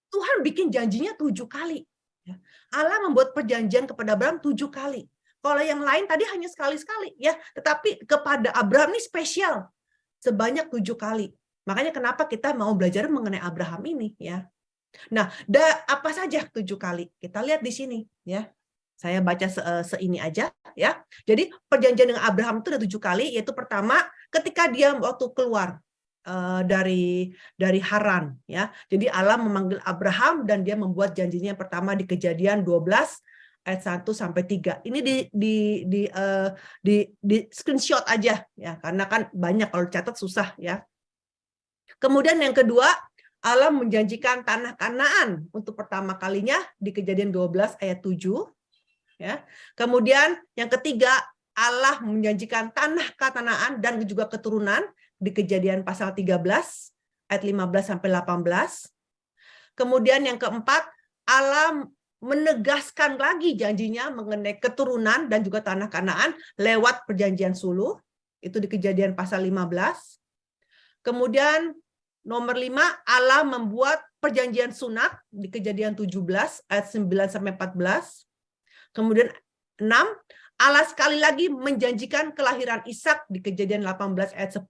Tuhan bikin janjinya 7 kali. Allah membuat perjanjian kepada Abraham 7 kali. Kalau yang lain tadi hanya sekali-sekali, ya. Tetapi kepada Abraham ini spesial sebanyak 7 kali. Makanya kenapa kita mau belajar mengenai Abraham ini, ya. Nah, apa saja 7 kali? Kita lihat di sini, ya. Saya baca seini aja, ya. Jadi perjanjian dengan Abraham itu ada 7 kali, yaitu pertama ketika dia waktu keluar dari Haran, ya. Jadi Allah memanggil Abraham dan dia membuat janjinya yang pertama di Kejadian 12 ayat 1 sampai 3. Ini di screenshot aja, ya, karena kan banyak kalau catat susah, ya. Kemudian yang kedua, Allah menjanjikan tanah Kanaan untuk pertama kalinya di Kejadian 12 ayat 7, ya. Kemudian yang ketiga, Allah menjanjikan tanah Kanaan dan juga keturunan di Kejadian pasal 13 ayat 15 sampai 18. Kemudian yang keempat, Allah menegaskan lagi janjinya mengenai keturunan dan juga tanah Kanaan lewat perjanjian suluh, itu di Kejadian pasal 15. Kemudian nomor 5, Allah membuat perjanjian sunat di Kejadian 17 ayat 9 sampai 14. Kemudian 6, Allah sekali lagi menjanjikan kelahiran Ishak di Kejadian 18 ayat 10.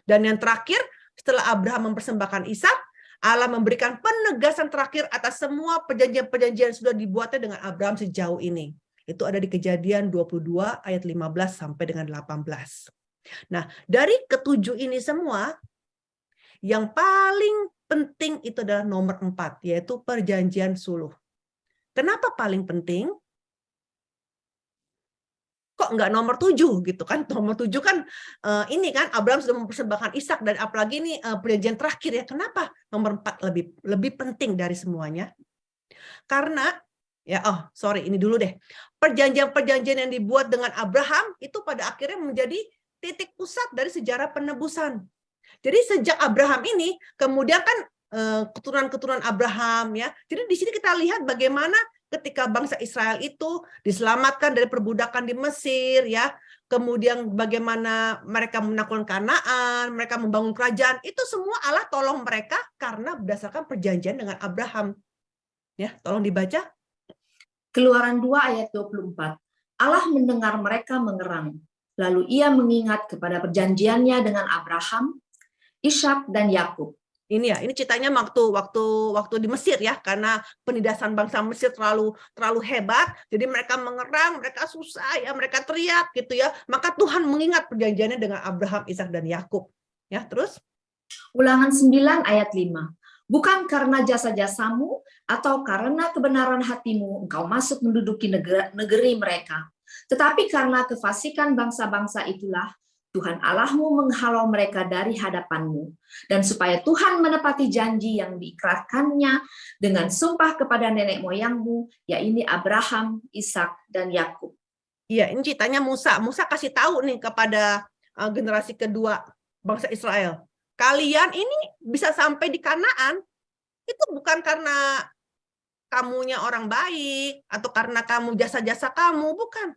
Dan yang terakhir, setelah Abraham mempersembahkan Ishak, Allah memberikan penegasan terakhir atas semua perjanjian-perjanjian yang sudah dibuatnya dengan Abraham sejauh ini. Itu ada di Kejadian 22 ayat 15 sampai dengan 18. Nah, dari ketujuh ini semua, yang paling penting itu adalah nomor 4, yaitu perjanjian suluh. Kenapa paling penting? Kok nggak nomor 7 gitu kan? Nomor 7 kan ini kan Abraham sudah mempersembahkan Ishak, dan apalagi ini perjanjian terakhir, ya. Kenapa nomor 4 lebih penting dari semuanya? Karena ya ini dulu deh. Perjanjian-perjanjian yang dibuat dengan Abraham itu pada akhirnya menjadi titik pusat dari sejarah penebusan. Jadi sejak Abraham ini kemudian kan keturunan-keturunan Abraham, ya. Jadi di sini kita lihat bagaimana ketika bangsa Israel itu diselamatkan dari perbudakan di Mesir, ya. Kemudian bagaimana mereka menaklukkan Kanaan, mereka membangun kerajaan, itu semua Allah tolong mereka karena berdasarkan perjanjian dengan Abraham. Ya, tolong dibaca. Keluaran 2 ayat 24. Allah mendengar mereka mengerang, lalu ia mengingat kepada perjanjiannya dengan Abraham, Ishak dan Yakub. Ini ya, ini ceritanya waktu di Mesir, ya, karena penindasan bangsa Mesir terlalu hebat, jadi mereka mengerang, mereka susah, ya, mereka teriak gitu, ya. Maka Tuhan mengingat perjanjiannya dengan Abraham, Ishak dan Yakub. Ya, terus Ulangan 9 ayat 5. Bukan karena jasa-jasamu atau karena kebenaran hatimu engkau masuk menduduki negeri mereka, tetapi karena kefasikan bangsa-bangsa itulah Tuhan Allahmu menghalau mereka dari hadapanmu, dan supaya Tuhan menepati janji yang diikrarkannya dengan sumpah kepada nenek moyangmu, yaitu Abraham, Ishak, dan Yakub. Iya, ini ceritanya Musa. Musa kasih tahu nih kepada generasi kedua bangsa Israel. Kalian ini bisa sampai di Kanaan, itu bukan karena kamunya orang baik, atau karena kamu jasa-jasa kamu, bukan.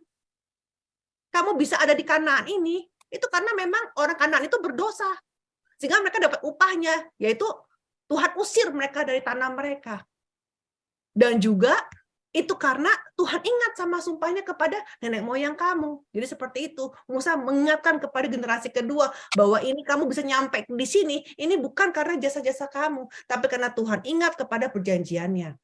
Kamu bisa ada di Kanaan ini, itu karena memang orang Kanaan itu berdosa. Sehingga mereka dapat upahnya, yaitu Tuhan usir mereka dari tanah mereka. Dan juga itu karena Tuhan ingat sama sumpahnya kepada nenek moyang kamu. Jadi seperti itu, Musa mengingatkan kepada generasi kedua bahwa ini kamu bisa nyampe di sini, ini bukan karena jasa-jasa kamu, tapi karena Tuhan ingat kepada perjanjiannya.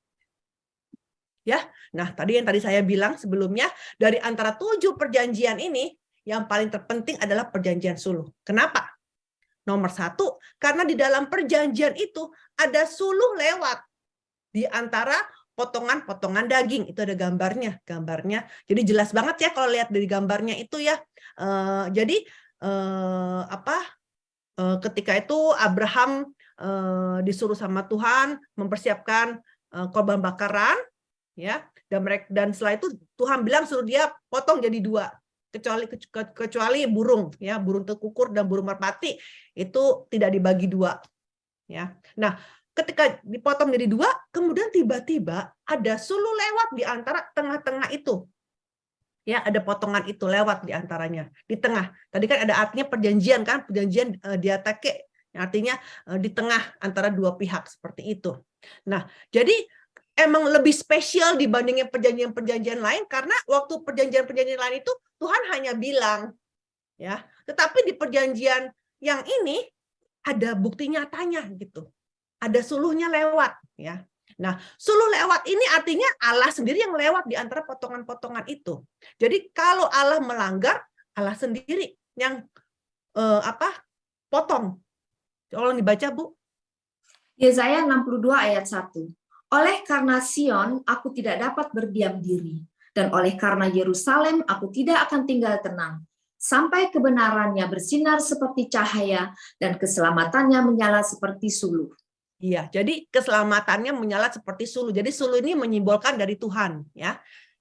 Ya, nah tadi saya bilang sebelumnya, dari antara 7 perjanjian ini, yang paling terpenting adalah perjanjian suluh. Kenapa? Nomor 1, karena di dalam perjanjian itu ada suluh lewat di antara potongan-potongan daging. Itu ada gambarnya. Jadi jelas banget ya kalau lihat dari gambarnya itu ya. Ketika itu Abraham disuruh sama Tuhan mempersiapkan korban bakaran, ya. Dan setelah itu Tuhan bilang suruh dia potong jadi 2. Kecuali burung, ya, burung tekukur dan burung merpati itu tidak dibagi 2, ya. Nah, ketika dipotong jadi 2, kemudian tiba-tiba ada suluh lewat di antara tengah-tengah itu, ya, ada potongan itu lewat di antaranya di tengah. Tadi kan ada artinya perjanjian kan, perjanjian diateke, artinya di tengah antara 2 pihak seperti itu. Nah, jadi emang lebih spesial dibandingin perjanjian-perjanjian lain, karena waktu perjanjian-perjanjian lain itu Tuhan hanya bilang, ya. Tetapi di perjanjian yang ini ada bukti nyatanya gitu. Ada suluhnya lewat, ya. Nah, suluh lewat ini artinya Allah sendiri yang lewat di antara potongan-potongan itu. Jadi kalau Allah melanggar, Allah sendiri yang potong. Tolong dibaca, Bu. Yesaya 62 ayat 1. Oleh karena Sion, aku tidak dapat berdiam diri, dan oleh karena Yerusalem, aku tidak akan tinggal tenang, sampai kebenarannya bersinar seperti cahaya, dan keselamatannya menyala seperti suluh. Iya, jadi keselamatannya menyala seperti suluh. Jadi suluh ini menyimbolkan dari Tuhan, ya.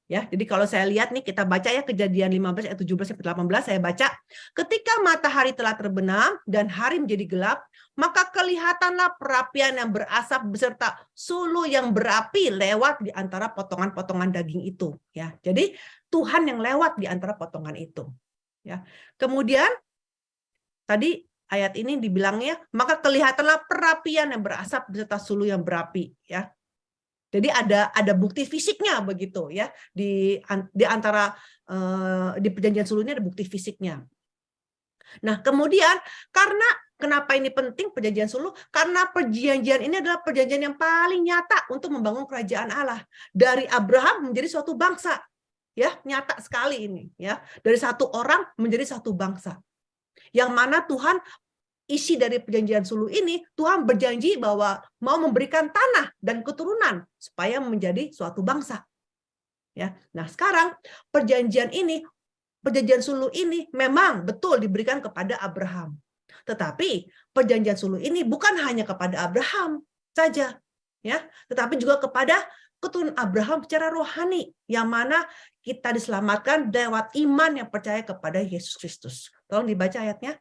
Ya, jadi kalau saya lihat nih, kita baca ya Kejadian 15 ayat 17 sampai 18, saya baca, ketika matahari telah terbenam dan hari menjadi gelap, maka kelihatanlah perapian yang berasap beserta suluh yang berapi lewat di antara potongan-potongan daging itu, ya. Jadi Tuhan yang lewat di antara potongan itu, ya. Kemudian tadi ayat ini dibilangnya, maka kelihatanlah perapian yang berasap beserta suluh yang berapi, ya. Jadi ada bukti fisiknya begitu, ya. Di antara di perjanjian suluh ini ada bukti fisiknya. Nah, kemudian kenapa ini penting perjanjian suluh? Karena perjanjian ini adalah perjanjian yang paling nyata untuk membangun kerajaan Allah. Dari Abraham menjadi suatu bangsa. Ya, nyata sekali ini, ya. Dari satu orang menjadi satu bangsa. Yang mana Tuhan isi dari perjanjian suluh ini, Tuhan berjanji bahwa mau memberikan tanah dan keturunan supaya menjadi suatu bangsa. Ya. Nah, sekarang perjanjian suluh ini memang betul diberikan kepada Abraham. Tetapi perjanjian suluh ini bukan hanya kepada Abraham saja, ya, tetapi juga kepada keturunan Abraham secara rohani, yang mana kita diselamatkan lewat iman yang percaya kepada Yesus Kristus. Tolong dibaca ayatnya.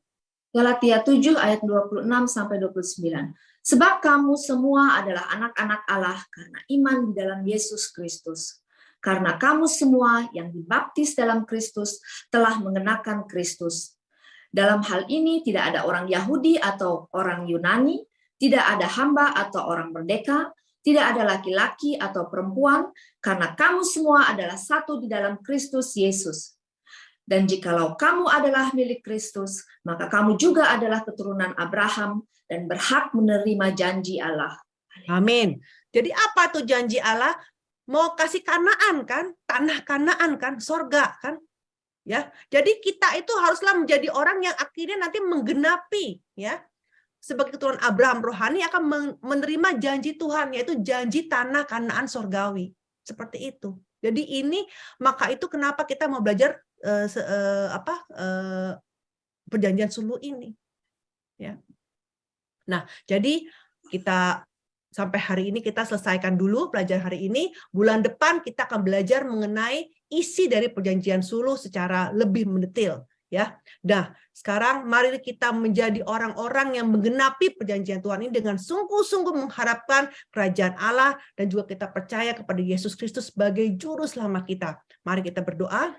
Galatia 7 ayat 26 sampai 29. Sebab kamu semua adalah anak-anak Allah karena iman di dalam Yesus Kristus. Karena kamu semua yang dibaptis dalam Kristus telah mengenakan Kristus. Dalam hal ini tidak ada orang Yahudi atau orang Yunani, tidak ada hamba atau orang merdeka, tidak ada laki-laki atau perempuan, karena kamu semua adalah satu di dalam Kristus Yesus. Dan jikalau kamu adalah milik Kristus, maka kamu juga adalah keturunan Abraham dan berhak menerima janji Allah. Amin. Jadi apa tuh janji Allah? Mau kasih Kanaan kan? Tanah Kanaan kan? Sorga kan? Ya. Jadi kita itu haruslah menjadi orang yang akhirnya nanti menggenapi, ya. Sebagai keturunan Abraham rohani akan menerima janji Tuhan, yaitu janji tanah Kanaan sorgawi. Seperti itu. Jadi maka itu kenapa kita mau belajar perjanjian sulhu ini. Ya. Nah, jadi kita sampai hari ini kita selesaikan dulu pelajaran hari ini. Bulan depan kita akan belajar mengenai isi dari perjanjian sulhu secara lebih mendetail. Ya, nah sekarang mari kita menjadi orang-orang yang menggenapi perjanjian Tuhan ini dengan sungguh-sungguh mengharapkan kerajaan Allah dan juga kita percaya kepada Yesus Kristus sebagai juru selamat kita. Mari kita berdoa.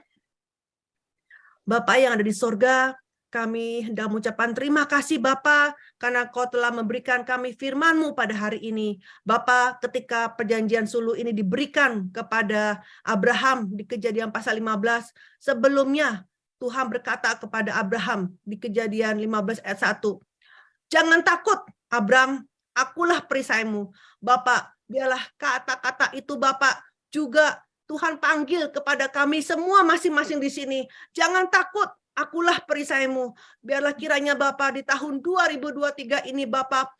Bapa yang ada di sorga, kami hendak mengucapkan terima kasih Bapa karena Kau telah memberikan kami firman-Mu pada hari ini. Bapa, ketika perjanjian sulhu ini diberikan kepada Abraham di Kejadian pasal 15, sebelumnya Tuhan berkata kepada Abraham di Kejadian 15 ayat 1, "Jangan takut, Abraham, akulah perisaimu." Bapak, biarlah kata-kata itu Bapak juga Tuhan panggil kepada kami semua masing-masing di sini. Jangan takut, akulah perisaimu. Biarlah kiranya Bapak di tahun 2023 ini Bapak,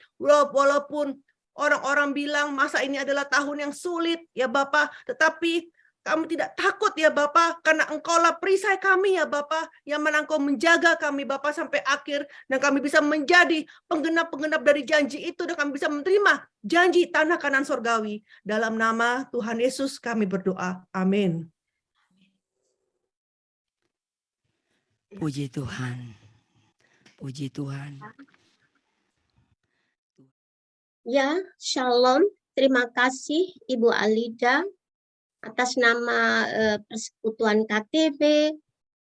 walaupun orang-orang bilang masa ini adalah tahun yang sulit ya Bapak, tetapi kami tidak takut ya Bapa, karena Engkaulah perisai kami ya Bapa, yang mana Engkau menjaga kami Bapa sampai akhir, dan kami bisa menjadi penggenap-penggenap dari janji itu, dan kami bisa menerima janji tanah kanan sorgawi. Dalam nama Tuhan Yesus kami berdoa. Amin. Puji Tuhan. Puji Tuhan. Ya, Shalom. Terima kasih Ibu Alida. Atas nama Persekutuan KTB,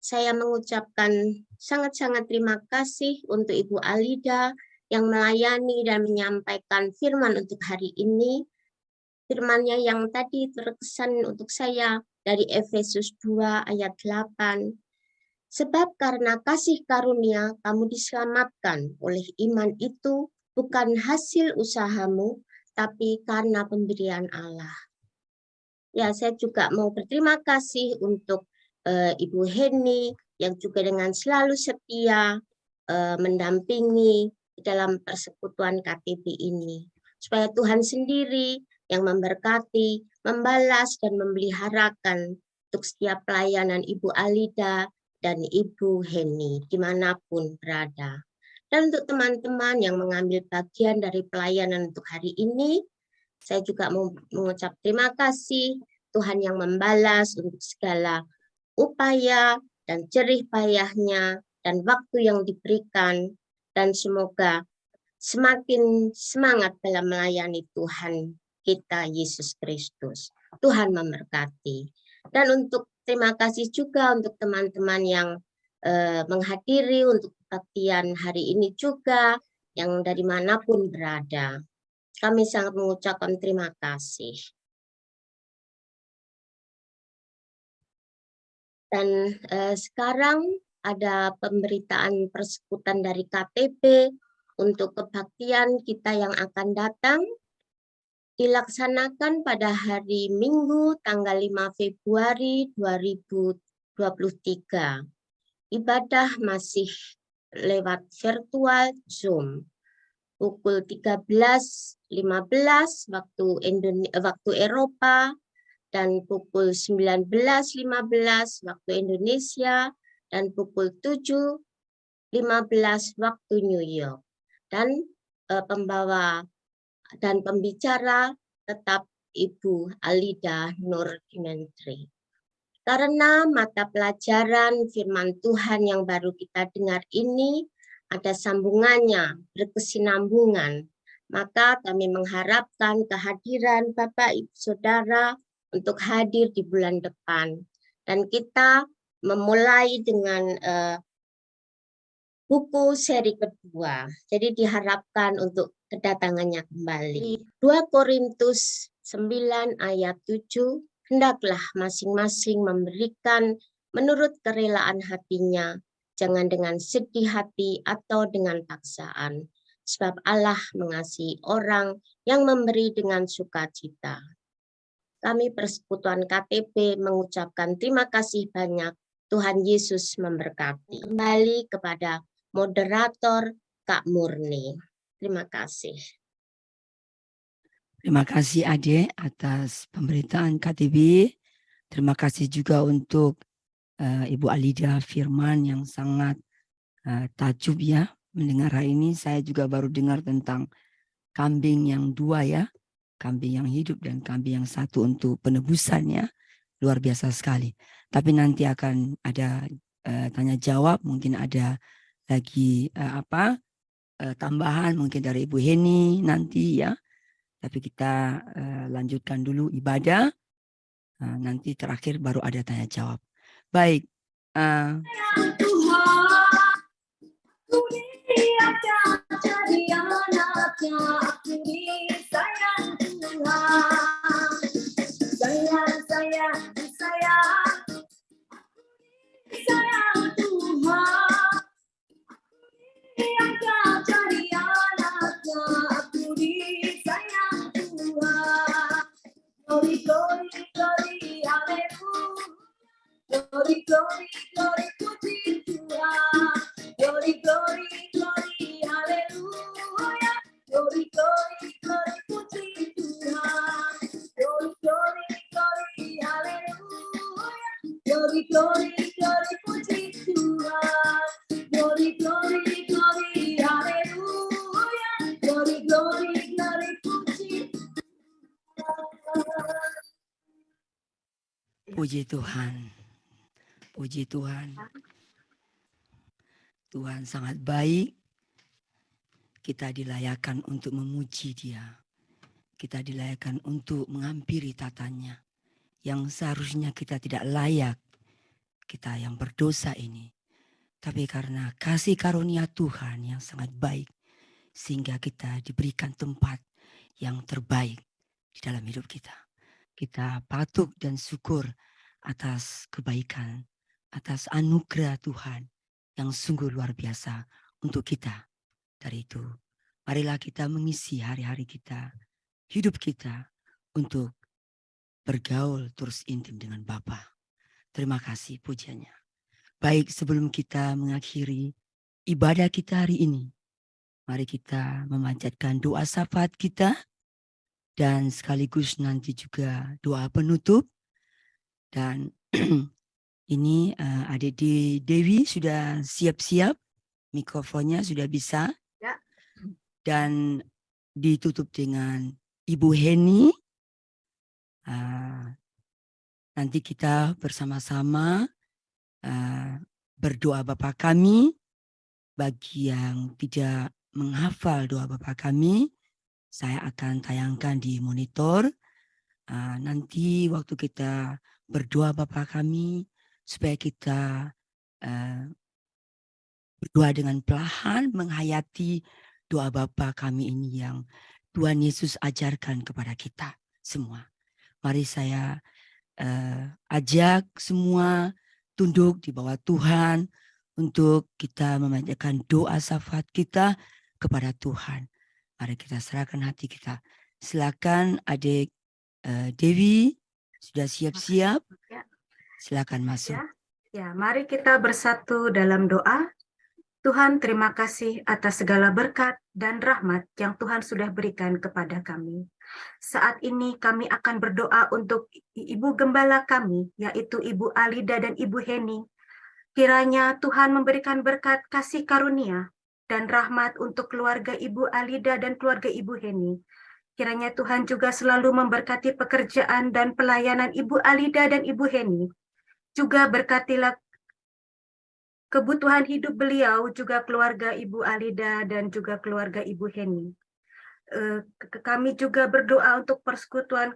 saya mengucapkan sangat-sangat terima kasih untuk Ibu Alida yang melayani dan menyampaikan firman untuk hari ini. Firman-Nya yang tadi terkesan untuk saya dari Efesus 2 ayat 8. Sebab karena kasih karunia kamu diselamatkan oleh iman itu bukan hasil usahamu, tapi karena pemberian Allah. Ya, saya juga mau berterima kasih untuk Ibu Heni yang juga dengan selalu setia mendampingi dalam persekutuan KTB ini. Supaya Tuhan sendiri yang memberkati, membalas, dan memeliharakan untuk setiap pelayanan Ibu Alida dan Ibu Heni dimanapun berada. Dan untuk teman-teman yang mengambil bagian dari pelayanan untuk hari ini, saya juga mau mengucap terima kasih Tuhan yang membalas untuk segala upaya dan jerih payahnya dan waktu yang diberikan, dan semoga semakin semangat dalam melayani Tuhan kita Yesus Kristus. Tuhan memberkati. Dan untuk terima kasih juga untuk teman-teman yang menghadiri untuk kebaktian hari ini juga, yang dari manapun berada. Kami sangat mengucapkan terima kasih. Dan sekarang ada pemberitaan persekutuan dari KTB untuk kebaktian kita yang akan datang. Dilaksanakan pada hari Minggu tanggal 5 Februari 2023. Ibadah masih lewat virtual Zoom. Pukul 13.15 waktu Eropa dan pukul 19.15 waktu Indonesia dan pukul 7.15 waktu New York. Dan pembawa dan pembicara tetap Ibu Alida Nur Dimentri. Karena mata pelajaran firman Tuhan yang baru kita dengar ini ada sambungannya, berkesinambungan, maka kami mengharapkan kehadiran Bapak Ibu Saudara untuk hadir di bulan depan. Dan kita memulai dengan buku seri kedua. Jadi diharapkan untuk kedatangannya kembali. 2 Korintus 9 ayat 7, hendaklah masing-masing memberikan menurut kerelaan hatinya, jangan dengan sedih hati atau dengan paksaan. Sebab Allah mengasihi orang yang memberi dengan sukacita. Kami Persekutuan KTB mengucapkan terima kasih banyak. Tuhan Yesus memberkati. Kembali kepada moderator Kak Murni. Terima kasih. Terima kasih Ade atas pemberitaan KTB. Terima kasih juga untuk Ibu Alida Firman yang sangat Takjub ya mendengar hal ini. Saya juga baru dengar tentang kambing yang 2 ya. Kambing yang hidup dan kambing yang 1 untuk penebusannya. Luar biasa sekali. Tapi nanti akan ada tanya jawab, mungkin ada lagi tambahan mungkin dari Ibu Heni nanti ya. Tapi kita lanjutkan dulu ibadah. Nanti terakhir baru ada tanya jawab. Baik. Glory, glory, glory, puji Tuhan. Glory, glory, glory, haleluya. Glory, glory, glory, puji Tuhan. Glory, glory, glory, haleluya. Glory, glory, glory, puji Tuhan. Glory, glory, glory, haleluya. Glory, glory, glory, puji Tuhan. Puji Tuhan. Puji Tuhan. Tuhan sangat baik. Kita dilayakkan untuk memuji Dia. Kita dilayakkan untuk menghampiri tatanya. Yang seharusnya kita tidak layak. Kita yang berdosa ini. Tapi karena kasih karunia Tuhan yang sangat baik. Sehingga kita diberikan tempat yang terbaik di dalam hidup kita. Kita patut dan syukur atas kebaikan, atas anugerah Tuhan yang sungguh luar biasa untuk kita. Dari itu, marilah kita mengisi hari-hari kita, hidup kita untuk bergaul terus intim dengan Bapa. Terima kasih pujiannya. Baik, sebelum kita mengakhiri ibadah kita hari ini, mari kita memanjatkan doa syafaat kita dan sekaligus nanti juga doa penutup. Dan ini Adik Dewi sudah siap-siap, mikrofonnya sudah bisa. Ya. Dan ditutup dengan Ibu Heni. Nanti kita bersama-sama berdoa Bapa kami. Bagi yang tidak menghafal doa Bapa kami, saya akan tayangkan di monitor. Nanti waktu kita berdoa Bapa kami, supaya kita berdoa dengan perlahan menghayati doa Bapa kami ini yang Tuhan Yesus ajarkan kepada kita semua. Mari saya ajak semua tunduk di bawah Tuhan untuk kita memanjatkan doa syafaat kita kepada Tuhan. Mari kita serahkan hati kita. Silakan Adik Dewi, sudah siap-siap? Silakan masuk. Ya, mari kita bersatu dalam doa. Tuhan, terima kasih atas segala berkat dan rahmat yang Tuhan sudah berikan kepada kami. Saat ini kami akan berdoa untuk Ibu Gembala kami, yaitu Ibu Alida dan Ibu Heni. Kiranya Tuhan memberikan berkat kasih karunia dan rahmat untuk keluarga Ibu Alida dan keluarga Ibu Heni. Kiranya Tuhan juga selalu memberkati pekerjaan dan pelayanan Ibu Alida dan Ibu Heni. Juga berkatilah kebutuhan hidup beliau, juga keluarga Ibu Alida dan juga keluarga Ibu Heni. Kami juga berdoa untuk persekutuan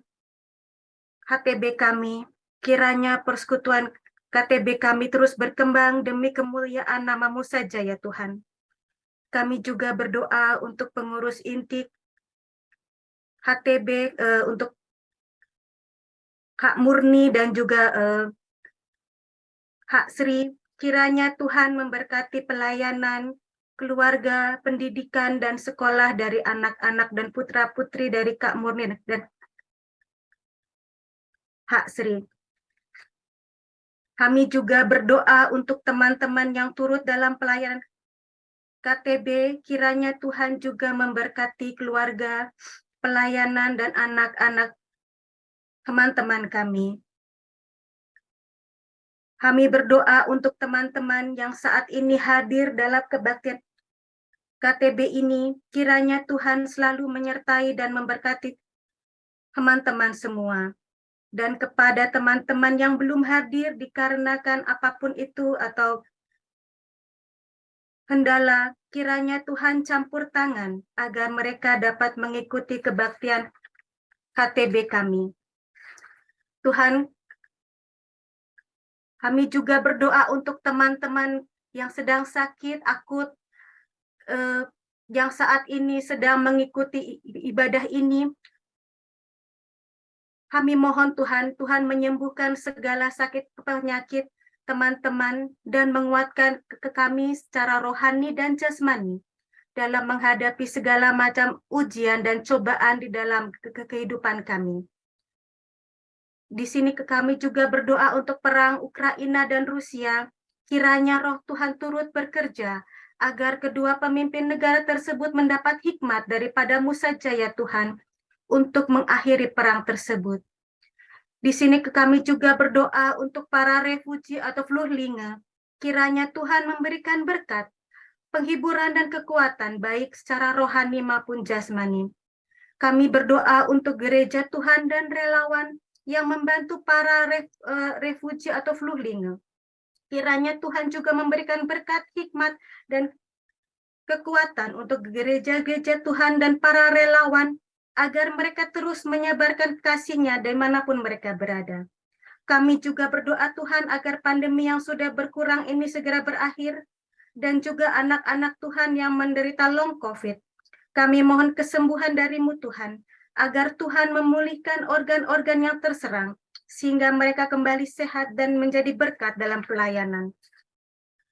HTB kami. Kiranya persekutuan KTB kami terus berkembang demi kemuliaan nama-Mu saja ya Tuhan. Kami juga berdoa untuk pengurus inti HTB, untuk Kak Murni dan juga Kak Sri. Kiranya Tuhan memberkati pelayanan, keluarga, pendidikan, dan sekolah dari anak-anak dan putra-putri dari Kak Murni dan Kak Sri. Kami juga berdoa untuk teman-teman yang turut dalam pelayanan KTB. Kiranya Tuhan juga memberkati keluarga, pelayanan, dan anak-anak teman-teman kami. Kami berdoa untuk teman-teman yang saat ini hadir dalam kebaktian KTB ini, kiranya Tuhan selalu menyertai dan memberkati teman-teman semua. Dan kepada teman-teman yang belum hadir dikarenakan apapun itu atau kendala, kiranya Tuhan campur tangan agar mereka dapat mengikuti kebaktian KTB kami. Tuhan, kami juga berdoa untuk teman-teman yang sedang sakit akut, yang saat ini sedang mengikuti ibadah ini. Kami mohon Tuhan, Tuhan menyembuhkan segala sakit penyakit teman-teman dan menguatkan ke kami secara rohani dan jasmani dalam menghadapi segala macam ujian dan cobaan di dalam kehidupan kami. Di sini kami juga berdoa untuk perang Ukraina dan Rusia. Kiranya roh Tuhan turut bekerja agar kedua pemimpin negara tersebut mendapat hikmat daripada-Mu saja ya Tuhan untuk mengakhiri perang tersebut. Di sini kami juga berdoa untuk para refugi atau vluchtelinge. Kiranya Tuhan memberikan berkat, penghiburan dan kekuatan baik secara rohani maupun jasmani. Kami berdoa untuk gereja Tuhan dan relawan yang membantu para refugi atau vluchtelinge. Kiranya Tuhan juga memberikan berkat, hikmat, dan kekuatan untuk gereja-gereja Tuhan dan para relawan agar mereka terus menyebarkan kasih-Nya dimanapun mereka berada. Kami juga berdoa Tuhan agar pandemi yang sudah berkurang ini segera berakhir dan juga anak-anak Tuhan yang menderita long COVID. Kami mohon kesembuhan dari-Mu Tuhan, agar Tuhan memulihkan organ-organ yang terserang, sehingga mereka kembali sehat dan menjadi berkat dalam pelayanan.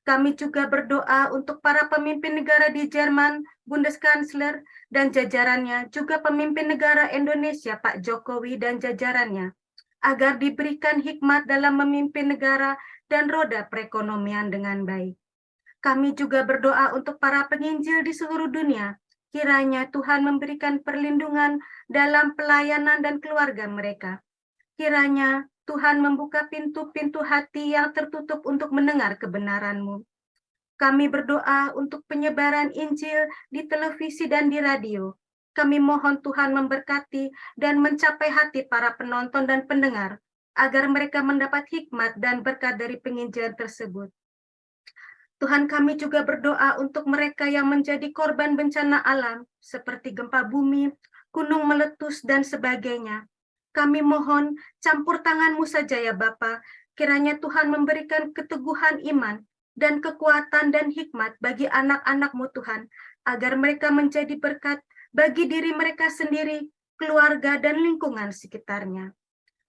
Kami juga berdoa untuk para pemimpin negara di Jerman, Bundeskanzler, dan jajarannya, juga pemimpin negara Indonesia, Pak Jokowi dan jajarannya, agar diberikan hikmat dalam memimpin negara dan roda perekonomian dengan baik. Kami juga berdoa untuk para penginjil di seluruh dunia, kiranya Tuhan memberikan perlindungan dalam pelayanan dan keluarga mereka. Kiranya Tuhan membuka pintu-pintu hati yang tertutup untuk mendengar kebenaran-Mu. Kami berdoa untuk penyebaran Injil di televisi dan di radio. Kami mohon Tuhan memberkati dan mencapai hati para penonton dan pendengar, agar mereka mendapat hikmat dan berkat dari penginjilan tersebut. Tuhan, kami juga berdoa untuk mereka yang menjadi korban bencana alam, seperti gempa bumi, gunung meletus, dan sebagainya. Kami mohon campur tangan-Mu saja ya Bapa, kiranya Tuhan memberikan keteguhan iman dan kekuatan dan hikmat bagi anak-anak-Mu Tuhan, agar mereka menjadi berkat bagi diri mereka sendiri, keluarga, dan lingkungan sekitarnya.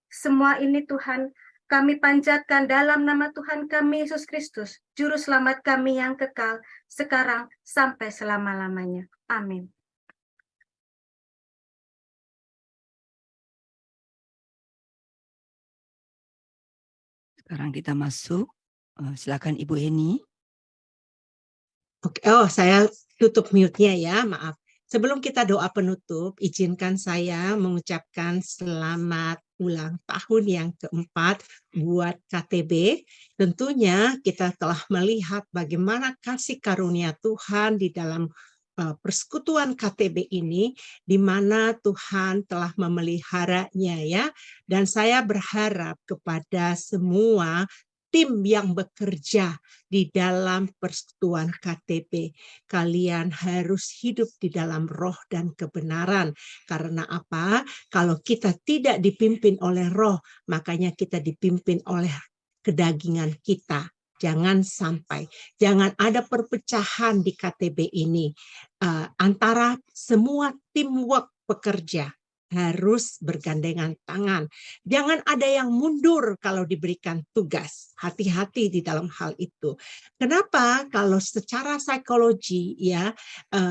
Semua ini Tuhan, kami panjatkan dalam nama Tuhan kami Yesus Kristus, Juru Selamat kami yang kekal, sekarang sampai selama-lamanya. Amin. Sekarang kita masuk. Silakan Ibu Heni. Oke, oh saya tutup mute-nya ya, maaf. Sebelum kita doa penutup, izinkan saya mengucapkan selamat ulang tahun yang keempat buat KTB. Tentunya kita telah melihat bagaimana kasih karunia Tuhan di dalam persekutuan KTB ini, di mana Tuhan telah memeliharanya ya. Dan saya berharap kepada semua tim yang bekerja di dalam persekutuan KTB, kalian harus hidup di dalam roh dan kebenaran. Karena apa? Kalau kita tidak dipimpin oleh roh, makanya kita dipimpin oleh kedagingan kita. Jangan sampai, jangan ada perpecahan di KTB ini. Antara semua teamwork pekerja harus bergandengan tangan. Jangan ada yang mundur kalau diberikan tugas. Hati-hati di dalam hal itu. Kenapa? Kalau secara psikologi ya,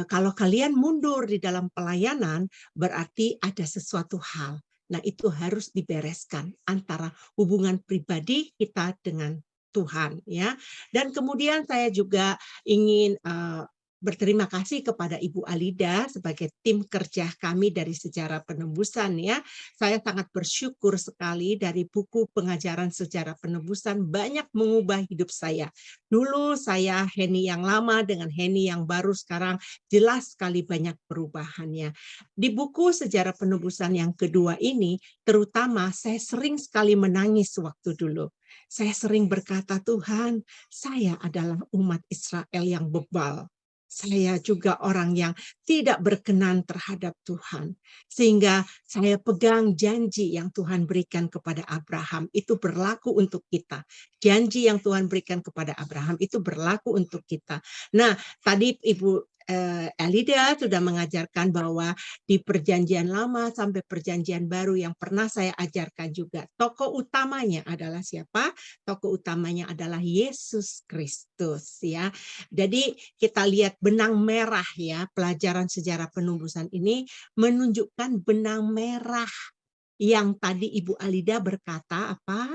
kalau kalian mundur di dalam pelayanan, berarti ada sesuatu hal. Nah, itu harus dibereskan antara hubungan pribadi kita dengan Tuhan ya. Dan kemudian saya juga ingin berterima kasih kepada Ibu Alida sebagai tim kerja kami dari Sejarah Penebusan ya. Saya sangat bersyukur sekali dari buku pengajaran Sejarah Penebusan banyak mengubah hidup saya. Dulu saya Heni yang lama dengan Heni yang baru, sekarang jelas sekali banyak perubahannya. Di buku Sejarah Penebusan yang kedua ini, terutama saya sering sekali menangis waktu dulu. Saya sering berkata, Tuhan, saya adalah umat Israel yang bebal. Saya juga orang yang tidak berkenan terhadap Tuhan. Sehingga saya pegang janji yang Tuhan berikan kepada Abraham. Itu berlaku untuk kita. Janji yang Tuhan berikan kepada Abraham itu berlaku untuk kita. Nah, tadi Ibu Alida sudah mengajarkan bahwa di perjanjian lama sampai perjanjian baru yang pernah saya ajarkan juga, tokoh utamanya adalah siapa? Tokoh utamanya adalah Yesus Kristus ya. Jadi kita lihat benang merah ya, pelajaran sejarah penebusan ini menunjukkan benang merah yang tadi Ibu Alida berkata apa?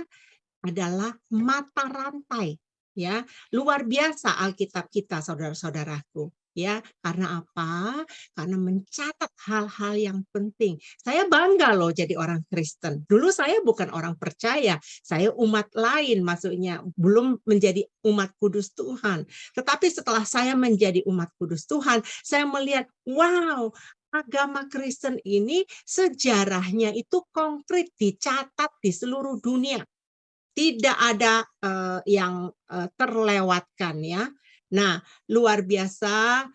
Adalah mata rantai ya. Luar biasa Alkitab kita saudara-saudaraku. Ya, karena apa? Karena mencatat hal-hal yang penting. Saya bangga loh jadi orang Kristen. Dulu saya bukan orang percaya, saya umat lain, maksudnya belum menjadi umat kudus Tuhan. Tetapi setelah saya menjadi umat kudus Tuhan, saya melihat, wow, agama Kristen ini sejarahnya itu konkret dicatat di seluruh dunia. Tidak ada yang terlewatkan ya. Nah, luar biasa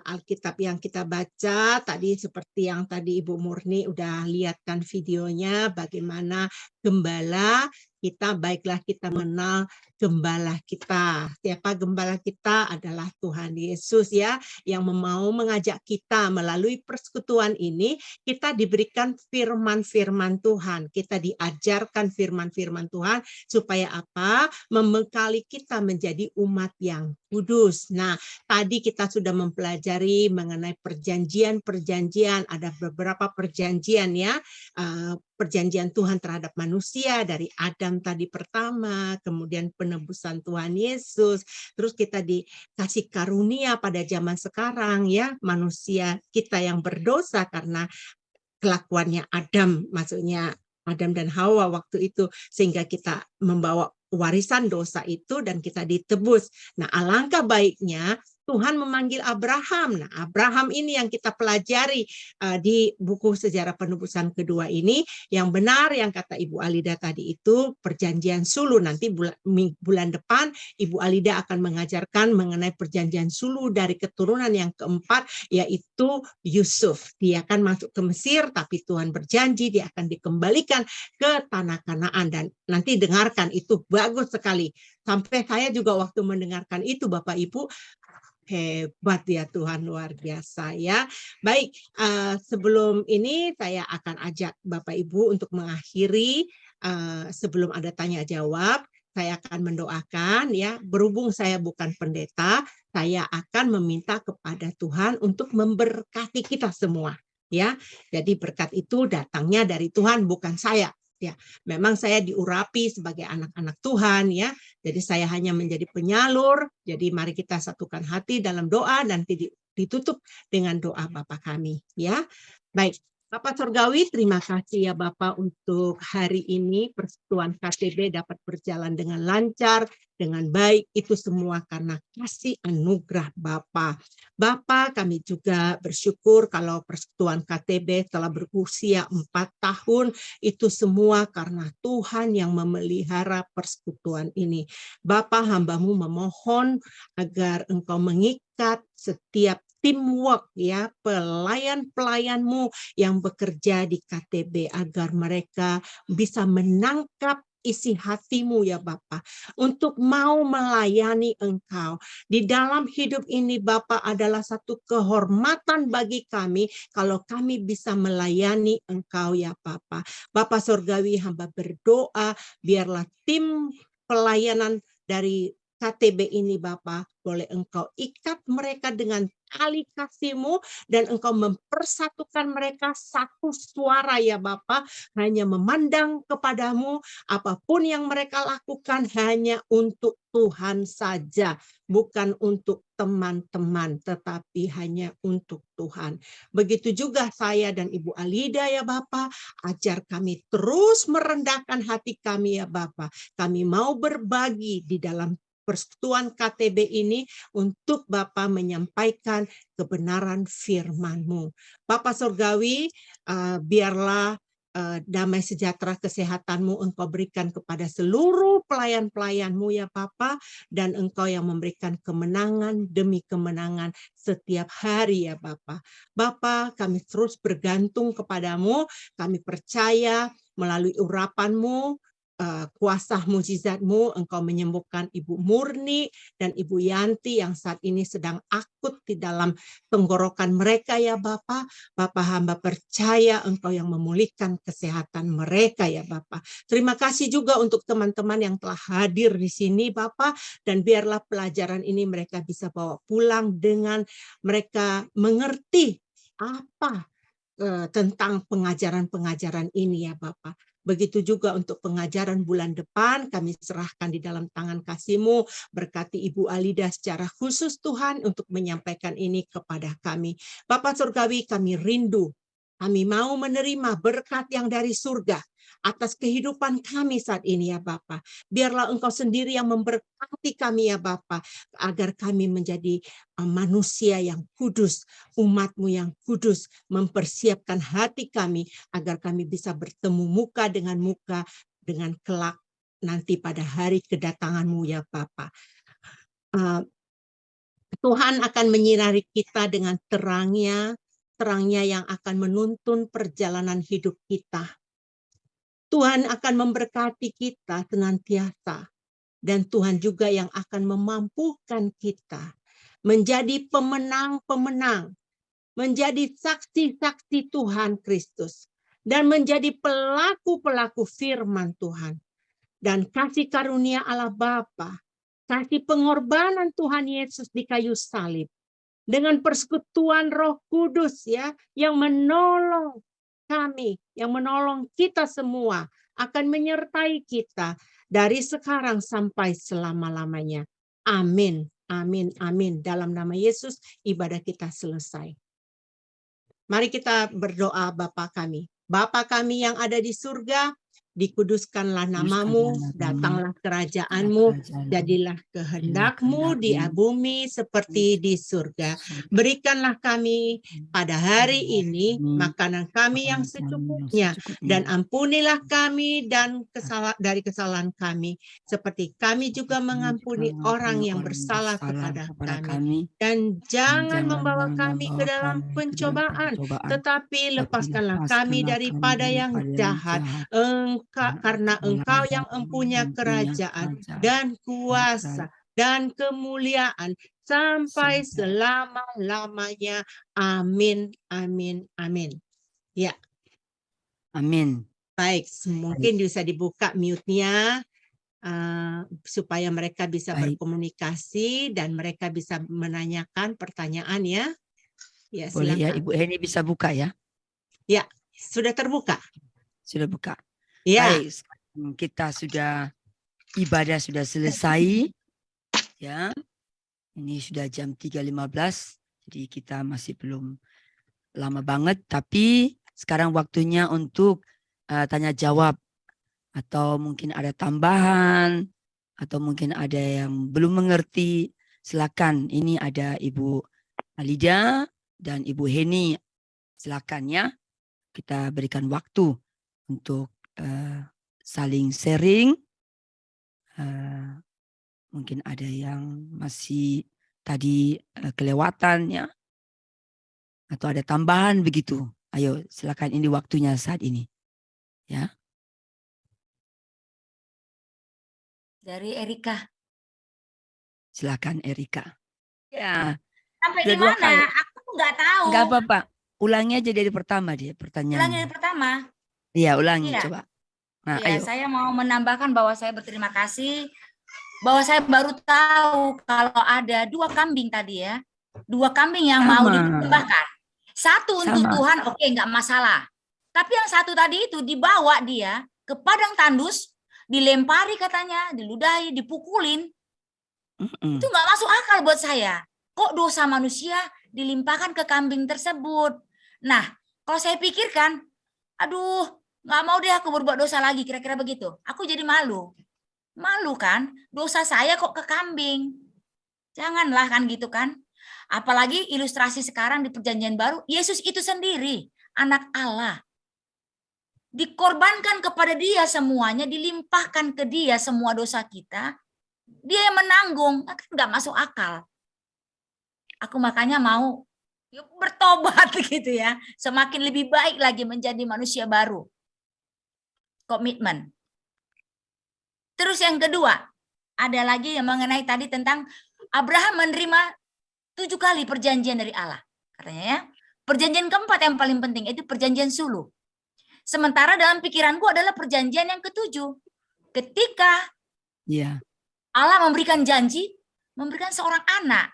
Alkitab yang kita baca tadi, seperti yang tadi Ibu Murni udah lihat kan videonya, bagaimana gembala kita, baiklah kita mengenal gembala kita. Siapa gembala kita? Adalah Tuhan Yesus ya, yang mau mengajak kita melalui persekutuan ini, kita diberikan firman-firman Tuhan. Kita diajarkan firman-firman Tuhan supaya apa? Membekali kita menjadi umat yang kudus. Nah, tadi kita sudah mempelajari mengenai perjanjian-perjanjian, ada beberapa perjanjian ya, perjanjian Tuhan terhadap manusia dari Adam tadi pertama, kemudian penebusan Tuhan Yesus, terus kita dikasih karunia pada zaman sekarang ya, manusia kita yang berdosa karena kelakuannya Adam, maksudnya Adam dan Hawa waktu itu, sehingga kita membawa warisan dosa itu dan kita ditebus. Nah, alangkah baiknya Tuhan memanggil Abraham. Nah, Abraham ini yang kita pelajari di buku Sejarah Penebusan kedua ini. Yang benar yang kata Ibu Alida tadi itu perjanjian sulu. Nanti bulan depan Ibu Alida akan mengajarkan mengenai perjanjian sulu dari keturunan yang keempat, yaitu Yusuf. Dia akan masuk ke Mesir, tapi Tuhan berjanji dia akan dikembalikan ke tanah Kanaan. Dan nanti dengarkan, itu bagus sekali. Sampai saya juga waktu mendengarkan itu, Bapak Ibu, hebat ya Tuhan, luar biasa ya. Baik, sebelum ini saya akan ajak Bapak Ibu untuk mengakhiri, sebelum ada tanya jawab, saya akan mendoakan ya. Berhubung saya bukan pendeta, saya akan meminta kepada Tuhan untuk memberkati kita semua ya. Jadi berkat itu datangnya dari Tuhan, bukan saya. Ya, memang saya diurapi sebagai anak-anak Tuhan ya. Jadi saya hanya menjadi penyalur. Jadi mari kita satukan hati dalam doa dan ditutup dengan doa Bapa kami ya. Baik, Bapak Surgawi, terima kasih ya Bapak untuk hari ini persekutuan KTB dapat berjalan dengan lancar, dengan baik, itu semua karena kasih anugerah Bapa. Bapa, kami juga bersyukur kalau persekutuan KTB telah berusia 4 tahun, itu semua karena Tuhan yang memelihara persekutuan ini. Bapa, hamba-Mu memohon agar Engkau mengikat setiap teamwork ya, pelayan-pelayan-Mu yang bekerja di KTB agar mereka bisa menangkap isi hati-Mu ya Bapa, untuk mau melayani Engkau. Di dalam hidup ini Bapa adalah satu kehormatan bagi kami kalau kami bisa melayani Engkau ya Bapa. Bapa Surgawi, hamba berdoa biarlah tim pelayanan dari KTB ini Bapa, boleh Engkau ikat mereka dengan tali kasih-Mu dan Engkau mempersatukan mereka satu suara ya Bapa, hanya memandang kepadamu, apapun yang mereka lakukan hanya untuk Tuhan saja, bukan untuk teman-teman, tetapi hanya untuk Tuhan. Begitu juga saya dan Ibu Alida ya Bapa, ajar kami terus merendahkan hati kami ya Bapa. Kami mau berbagi di dalam persekutuan KTB ini untuk Bapa menyampaikan kebenaran firman-Mu. Bapa Surgawi, biarlah damai sejahtera kesehatan-Mu Engkau berikan kepada seluruh pelayan-pelayan-Mu ya Bapa, dan Engkau yang memberikan kemenangan demi kemenangan setiap hari ya Bapa. Bapa, kami terus bergantung kepadamu, kami percaya melalui urapan-Mu, kuasa mujizat-Mu, Engkau menyembuhkan Ibu Murni dan Ibu Yanti yang saat ini sedang akut di dalam tenggorokan mereka ya Bapa. Bapa, hamba percaya Engkau yang memulihkan kesehatan mereka ya Bapa. Terima kasih juga untuk teman-teman yang telah hadir di sini Bapa, dan biarlah pelajaran ini mereka bisa bawa pulang dengan mereka mengerti apa tentang pengajaran-pengajaran ini ya Bapa. Begitu juga untuk pengajaran bulan depan, kami serahkan di dalam tangan kasih-Mu. Berkati Ibu Alida secara khusus Tuhan untuk menyampaikan ini kepada kami. Bapak Surgawi, kami rindu, kami mau menerima berkat yang dari surga atas kehidupan kami saat ini ya Bapa. Biarlah Engkau sendiri yang memberkati kami ya Bapa, agar kami menjadi manusia yang kudus, umat-Mu yang kudus, mempersiapkan hati kami agar kami bisa bertemu muka dengan kelak nanti pada hari kedatangan-Mu ya Bapa. Tuhan akan menyinari kita dengan terangnya yang akan menuntun perjalanan hidup kita. Tuhan akan memberkati kita senantiasa, dan Tuhan juga yang akan memampukan kita menjadi pemenang-pemenang, menjadi saksi-saksi Tuhan Kristus, dan menjadi pelaku-pelaku firman Tuhan. Dan kasih karunia Allah Bapa, kasih pengorbanan Tuhan Yesus di kayu salib, dengan persekutuan Roh Kudus ya, yang menolong kami, yang menolong kita semua, akan menyertai kita dari sekarang sampai selama-lamanya. Amin, amin, amin. Dalam nama Yesus, ibadah kita selesai. Mari kita berdoa Bapa kami. Bapa kami yang ada di surga, dikuduskanlah namamu, datanglah kerajaan-Mu, jadilah kehendak-Mu di bumi seperti di surga. Berikanlah kami pada hari ini makanan kami yang secukupnya, dan ampunilah kami dari kesalahan kami, seperti kami juga mengampuni orang yang bersalah kepada kami. Dan jangan membawa kami ke dalam pencobaan, tetapi lepaskanlah kami daripada yang jahat. Karena Engkau yang mempunyai kerajaan dan kuasa dan kemuliaan sampai selama-lamanya. Amin, amin, amin. Ya. Amin. Baik, mungkin bisa dibuka mute-nya supaya mereka bisa berkomunikasi dan mereka bisa menanyakan pertanyaan ya. Ya, boleh silakan. ya, Ibu Heni bisa buka ya? Ya, sudah terbuka. Sudah buka. Ya. Baik, kita sudah ibadah sudah selesai. Ya. Ini sudah jam 3.15. Jadi kita masih belum lama banget, tapi sekarang waktunya untuk tanya jawab, atau mungkin ada tambahan, atau mungkin ada yang belum mengerti. Silakan, ini ada Ibu Alida dan Ibu Heni. Silakan ya. Kita berikan waktu untuk saling sharing. Mungkin ada yang masih tadi kelewatan ya, atau ada tambahan begitu. Ayo silakan, ini waktunya saat ini ya. Dari Erika. Silakan Erika. Ya. Sampai di mana? Aku nggak tahu. Nggak apa-apa. Ulangi aja dari pertama dia pertanyaan. Ulangi dari pertama. Iya, ulangi Iya. coba. Nah, Ya, ayo. saya mau menambahkan bahwa saya berterima kasih bahwa saya baru tahu kalau ada 2 kambing tadi ya. 2 kambing yang mau Sama. dipersembahkan. Satu untuk Sama. Tuhan, oke, nggak masalah. Tapi yang satu tadi itu dibawa dia ke padang tandus, dilempari katanya, diludahi, dipukulin. Itu nggak masuk akal buat saya. Kok dosa manusia dilimpahkan ke kambing tersebut? Nah, kalau saya pikirkan, aduh, nggak mau deh aku berbuat dosa lagi, kira-kira begitu. Aku jadi malu. Malu kan? Dosa saya kok ke kambing. Janganlah kan gitu kan? Apalagi ilustrasi sekarang di perjanjian baru, Yesus itu sendiri, anak Allah. Dikorbankan kepada dia semuanya, dilimpahkan ke dia semua dosa kita. Dia yang menanggung, kan nggak masuk akal. Aku makanya mau bertobat gitu ya. Semakin lebih baik lagi menjadi manusia baru. Komitmen. Terus yang kedua, ada lagi yang mengenai tadi tentang Abraham menerima 7 kali perjanjian dari Allah. Katanya ya, perjanjian keempat yang paling penting itu perjanjian suluh. Sementara dalam pikiranku adalah perjanjian yang ke-7. Ketika Allah memberikan janji, memberikan seorang anak.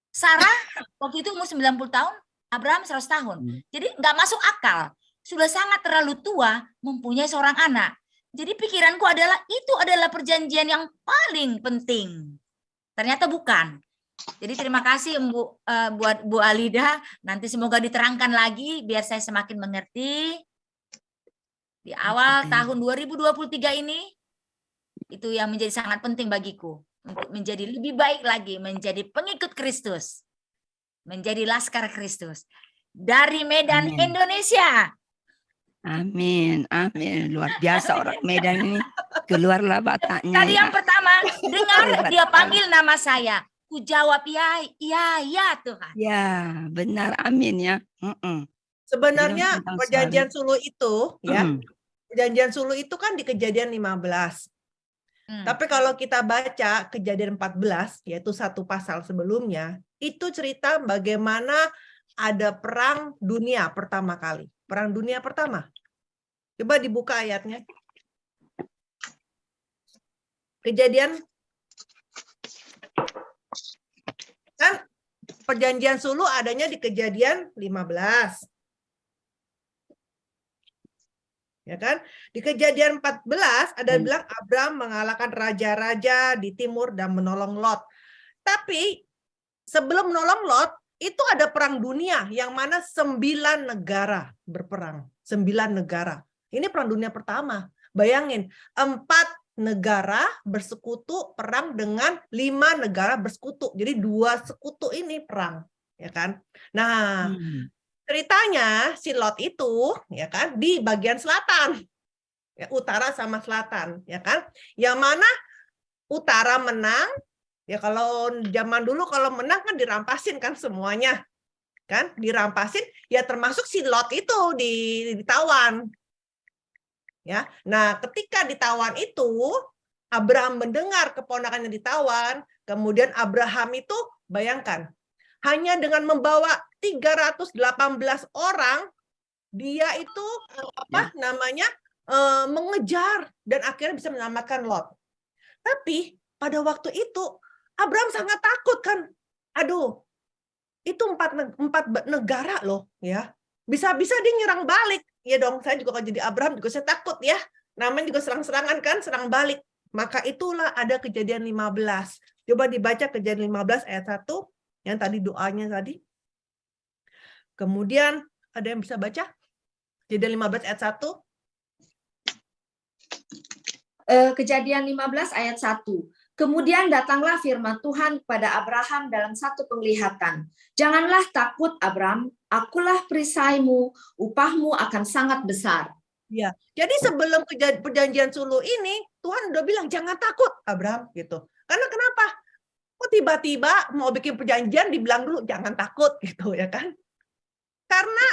Sarah waktu itu umur 90 tahun, Abraham 100 tahun. Jadi nggak masuk akal. Sudah sangat terlalu tua mempunyai seorang anak. Jadi pikiranku adalah itu adalah perjanjian yang paling penting. Ternyata bukan. Jadi terima kasih buat Bu Alida. Nanti semoga diterangkan lagi biar saya semakin mengerti. Di awal tahun 2023 ini, itu yang menjadi sangat penting bagiku. Untuk menjadi lebih baik lagi, menjadi pengikut Kristus. Menjadi laskar Kristus. Dari Medan, Indonesia. Amin, amin. Luar biasa orang Medan ini. Keluarlah bataknya. Tadi yang pertama, dengar dia panggil nama saya. Ku jawab ya Tuhan. Ya, benar, amin ya. Sebenarnya perjanjian suluh itu ya, perjanjian suluh itu kan di Kejadian 15. Tapi kalau kita baca Kejadian 14, yaitu satu pasal sebelumnya, itu cerita bagaimana ada perang dunia pertama kali. Perang dunia pertama. Coba dibuka ayatnya. Kejadian kan perjanjian suluh adanya di Kejadian 15. Ya kan? Di Kejadian 14 ada bilang Abraham mengalahkan raja-raja di timur dan menolong Lot. Tapi sebelum menolong Lot, itu ada perang dunia yang mana 9 negara berperang. 9 negara. Ini perang dunia pertama. Bayangin, 4 negara bersekutu perang dengan 5 negara bersekutu. Jadi 2 sekutu ini perang, ya kan? Nah, ceritanya si Lot itu ya kan di bagian selatan. Ya, utara sama selatan, ya kan? Yang mana utara menang. Ya kalau zaman dulu kalau menang kan dirampasin kan semuanya. Kan? Dirampasin ya termasuk si Lot itu ditawan. Ya. Nah, ketika ditawan itu Abraham mendengar keponakannya ditawan, kemudian Abraham itu bayangkan hanya dengan membawa 318 orang dia itu mengejar dan akhirnya bisa menyelamatkan Lot. Tapi pada waktu itu Abraham sangat takut kan. Aduh, itu 4 negara loh ya. Bisa-bisa dia nyerang balik. Ya dong, saya juga kalau jadi Abraham juga saya takut ya. Namanya juga serang-serangan kan, serang balik. Maka itulah ada Kejadian 15. Coba dibaca Kejadian 15 ayat 1 yang tadi doanya tadi. Kemudian ada yang bisa baca? Kejadian 15 ayat 1. Kejadian 15 ayat 1. Kemudian datanglah firman Tuhan kepada Abraham dalam satu penglihatan. Janganlah takut Abraham, akulah perisaimu, upahmu akan sangat besar. Ya, jadi sebelum perjanjian suluh ini, Tuhan udah bilang jangan takut Abraham gitu. Karena kenapa? Kok tiba-tiba mau bikin perjanjian dibilang dulu jangan takut gitu ya kan? Karena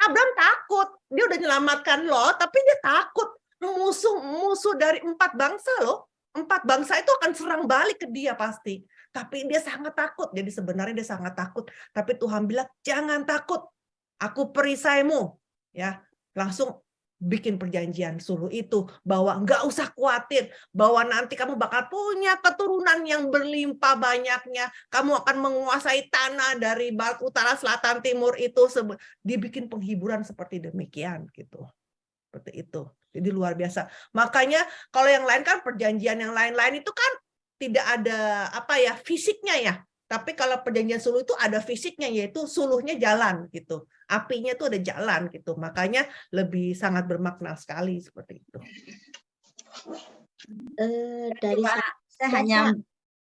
Abraham takut, dia udah menyelamatkan Lot, tapi dia takut musuh dari 4 bangsa loh. 4 bangsa itu akan serang balik ke dia pasti. Tapi dia sangat takut. Jadi sebenarnya dia sangat takut. Tapi Tuhan bilang, jangan takut. Aku perisaimu. Ya, langsung bikin perjanjian suluh itu, bahwa nggak usah khawatir bahwa nanti kamu bakal punya keturunan yang berlimpah banyaknya, kamu akan menguasai tanah dari barat, utara, selatan, timur, itu dibikin penghiburan seperti demikian gitu, seperti itu. Jadi luar biasa. Makanya kalau yang lain kan, perjanjian yang lain-lain itu kan tidak ada apa ya, fisiknya ya. Tapi kalau perjanjian suluh itu ada fisiknya, yaitu suluhnya jalan gitu. Apinya itu ada jalan gitu. Makanya lebih sangat bermakna sekali seperti itu. Dari Pak, saya hanya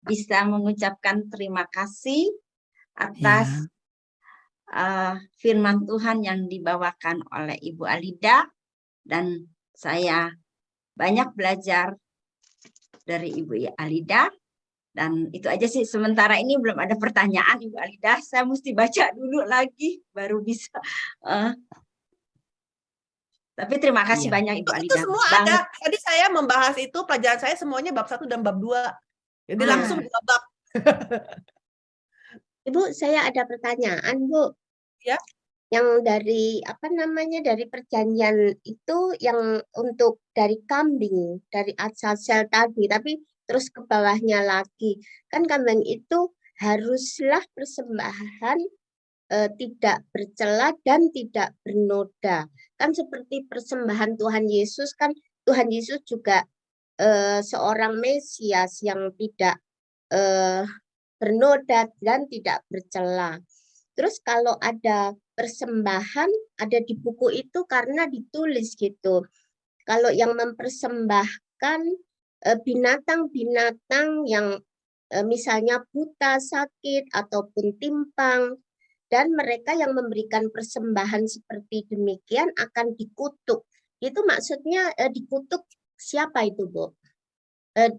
bisa mengucapkan terima kasih atas firman Tuhan yang dibawakan oleh Ibu Alida, dan saya banyak belajar dari Ibu Alida. Dan itu aja sih, sementara ini belum ada pertanyaan Ibu Alida, saya mesti baca dulu lagi baru bisa. Tapi terima kasih banyak Ibu Alida. Itu semua ada. Tadi saya membahas itu, pelajaran saya semuanya bab 1 dan bab 2. Jadi langsung 2 bab. Ibu, saya ada pertanyaan, Bu. Ya. Yang dari apa namanya, dari perjanjian itu yang untuk dari kambing, dari Azazel tadi, tapi terus ke bawahnya lagi, kan kambing itu haruslah persembahan tidak bercela dan tidak bernoda. Kan seperti persembahan Tuhan Yesus, kan Tuhan Yesus juga seorang Mesias yang tidak bernoda dan tidak bercela. Terus kalau ada persembahan, ada di buku itu karena ditulis gitu. Kalau yang mempersembahkan binatang-binatang yang misalnya buta, sakit, ataupun timpang, dan mereka yang memberikan persembahan seperti demikian akan dikutuk. Itu maksudnya dikutuk siapa itu, Bu?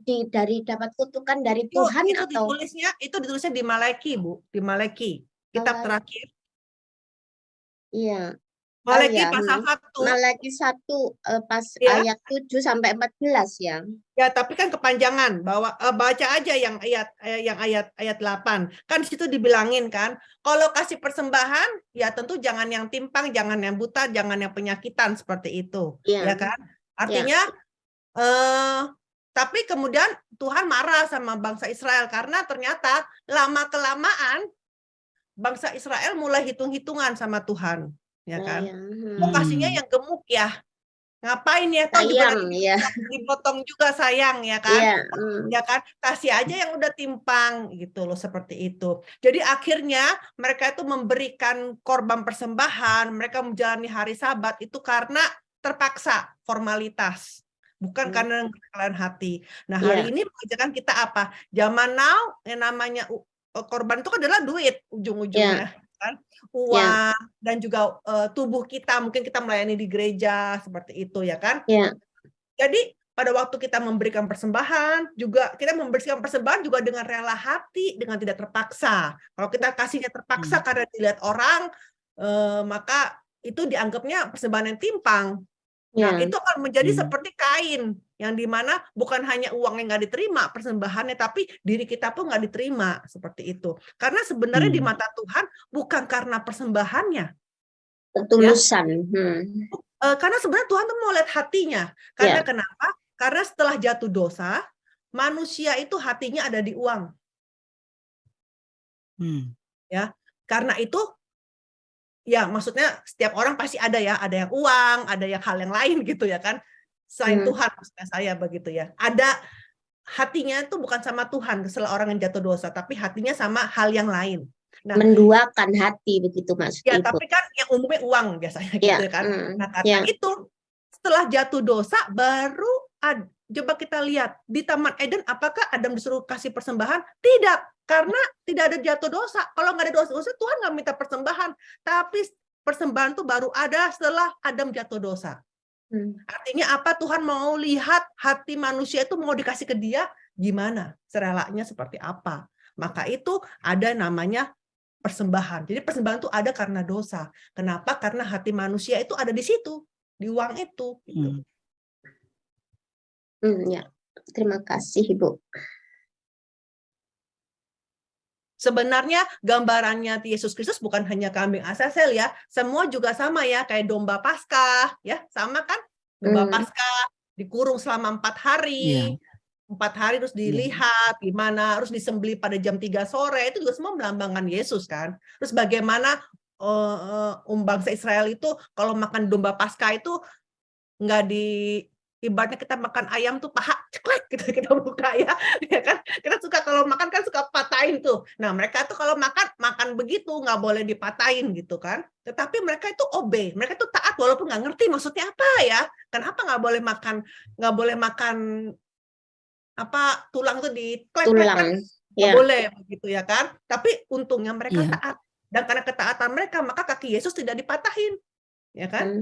Dari dapat kutukan dari Tuhan itu atau? Ditulisnya di Malaki, Bu, di Malaki, kitab terakhir. Iya. Malaki pasal 1. Malaki 1 pas ayat 7 sampai 14 ya. Ya, tapi kan kepanjangan, bahwa baca aja yang ayat 8. Kan di situ dibilangin kan, kalau kasih persembahan ya tentu jangan yang timpang, jangan yang buta, jangan yang penyakitan seperti itu. Ya kan? Artinya tapi kemudian Tuhan marah sama bangsa Israel karena ternyata lama-kelamaan bangsa Israel mulai hitung-hitungan sama Tuhan. Ya kan? Mau kasihnya yang gemuk ya, ngapain ya, toh juga nanti dipotong juga, sayang ya kan, ya kan, kasih aja yang udah timpang gitu loh, seperti itu. Jadi akhirnya mereka itu memberikan korban persembahan, mereka menjalani hari Sabat itu karena terpaksa, formalitas, bukan karena kerelaan hati. Nah hari ini mengajarkan kita apa? Zaman now yang namanya korban itu adalah duit ujung-ujungnya. Kan? Uang dan juga tubuh kita, mungkin kita melayani di gereja seperti itu ya kan. Jadi pada waktu kita memberikan persembahan juga, kita memberikan persembahan juga dengan rela hati, dengan tidak terpaksa. Kalau kita kasihnya terpaksa karena dilihat orang, maka itu dianggapnya persembahan yang timpang. Nah itu akan menjadi seperti Kain, yang dimana bukan hanya uang yang nggak diterima persembahannya, tapi diri kita pun nggak diterima, seperti itu. Karena sebenarnya di mata Tuhan bukan karena persembahannya, ketulusan. Karena sebenarnya Tuhan tuh mau lihat hatinya. Karena kenapa? Karena setelah jatuh dosa, manusia itu hatinya ada di uang. Ya, karena itu. Ya, maksudnya setiap orang pasti ada ya, ada yang uang, ada yang hal yang lain gitu ya kan. Selain Tuhan, maksudnya saya begitu ya. Ada hatinya itu bukan sama Tuhan, setelah orang yang jatuh dosa, tapi hatinya sama hal yang lain. Nah, menduakan hati begitu maksudnya. Ya, tapi kan yang umumnya uang biasanya gitu kan. Nah, karena itu setelah jatuh dosa baru coba kita lihat di Taman Eden, apakah Adam disuruh kasih persembahan? Tidak. Karena tidak ada jatuh dosa. Kalau nggak ada dosa, Tuhan nggak minta persembahan. Tapi persembahan itu baru ada setelah Adam jatuh dosa. Artinya apa? Tuhan mau lihat hati manusia itu mau dikasih ke dia gimana? Serelanya seperti apa? Maka itu ada namanya persembahan. Jadi persembahan itu ada karena dosa. Kenapa? Karena hati manusia itu ada di situ. Di uang itu. Gitu. Ya. Terima kasih, Ibu. Sebenarnya gambarannya Yesus Kristus bukan hanya kambing Azazel ya, semua juga sama ya, kayak domba Paskah ya, sama kan? Domba Paskah dikurung selama 4 hari. Iya. 4 hari terus dilihat gimana, harus disembelih pada jam 3 sore, itu juga semua melambangkan Yesus kan. Terus bagaimana bangsa Israel itu kalau makan domba Paskah itu nggak ibaratnya kita makan ayam tuh paha ceklek gitu kita buka ya kan, kita suka kalau makan kan suka patahin tuh. Nah mereka tuh kalau makan begitu nggak boleh dipatahin gitu kan, tetapi mereka itu obey, mereka tuh taat walaupun nggak ngerti maksudnya apa ya, kenapa nggak boleh makan apa tulang tuh diklek kan nggak boleh begitu ya kan, tapi untungnya mereka taat, dan karena ketaatan mereka maka kaki Yesus tidak dipatahin ya kan.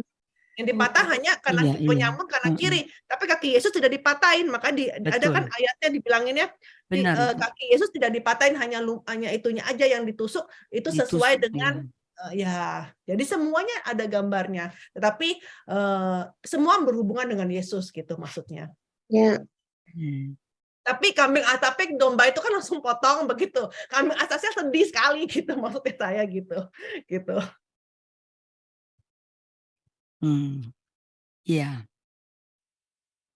Yang dipatah hanya karena penyambung kanan kiri, tapi kaki Yesus tidak dipatahin, maka ada kan ayatnya dibilanginnya kaki Yesus tidak dipatahin, hanya itunya aja yang ditusuk, itu sesuai dengan ya. Jadi semuanya ada gambarnya, tetapi semua berhubungan dengan Yesus gitu maksudnya. Ya. Tapi tapi domba itu kan langsung potong begitu. Kambing asasnya sedih sekali gitu maksudnya saya gitu. Iya.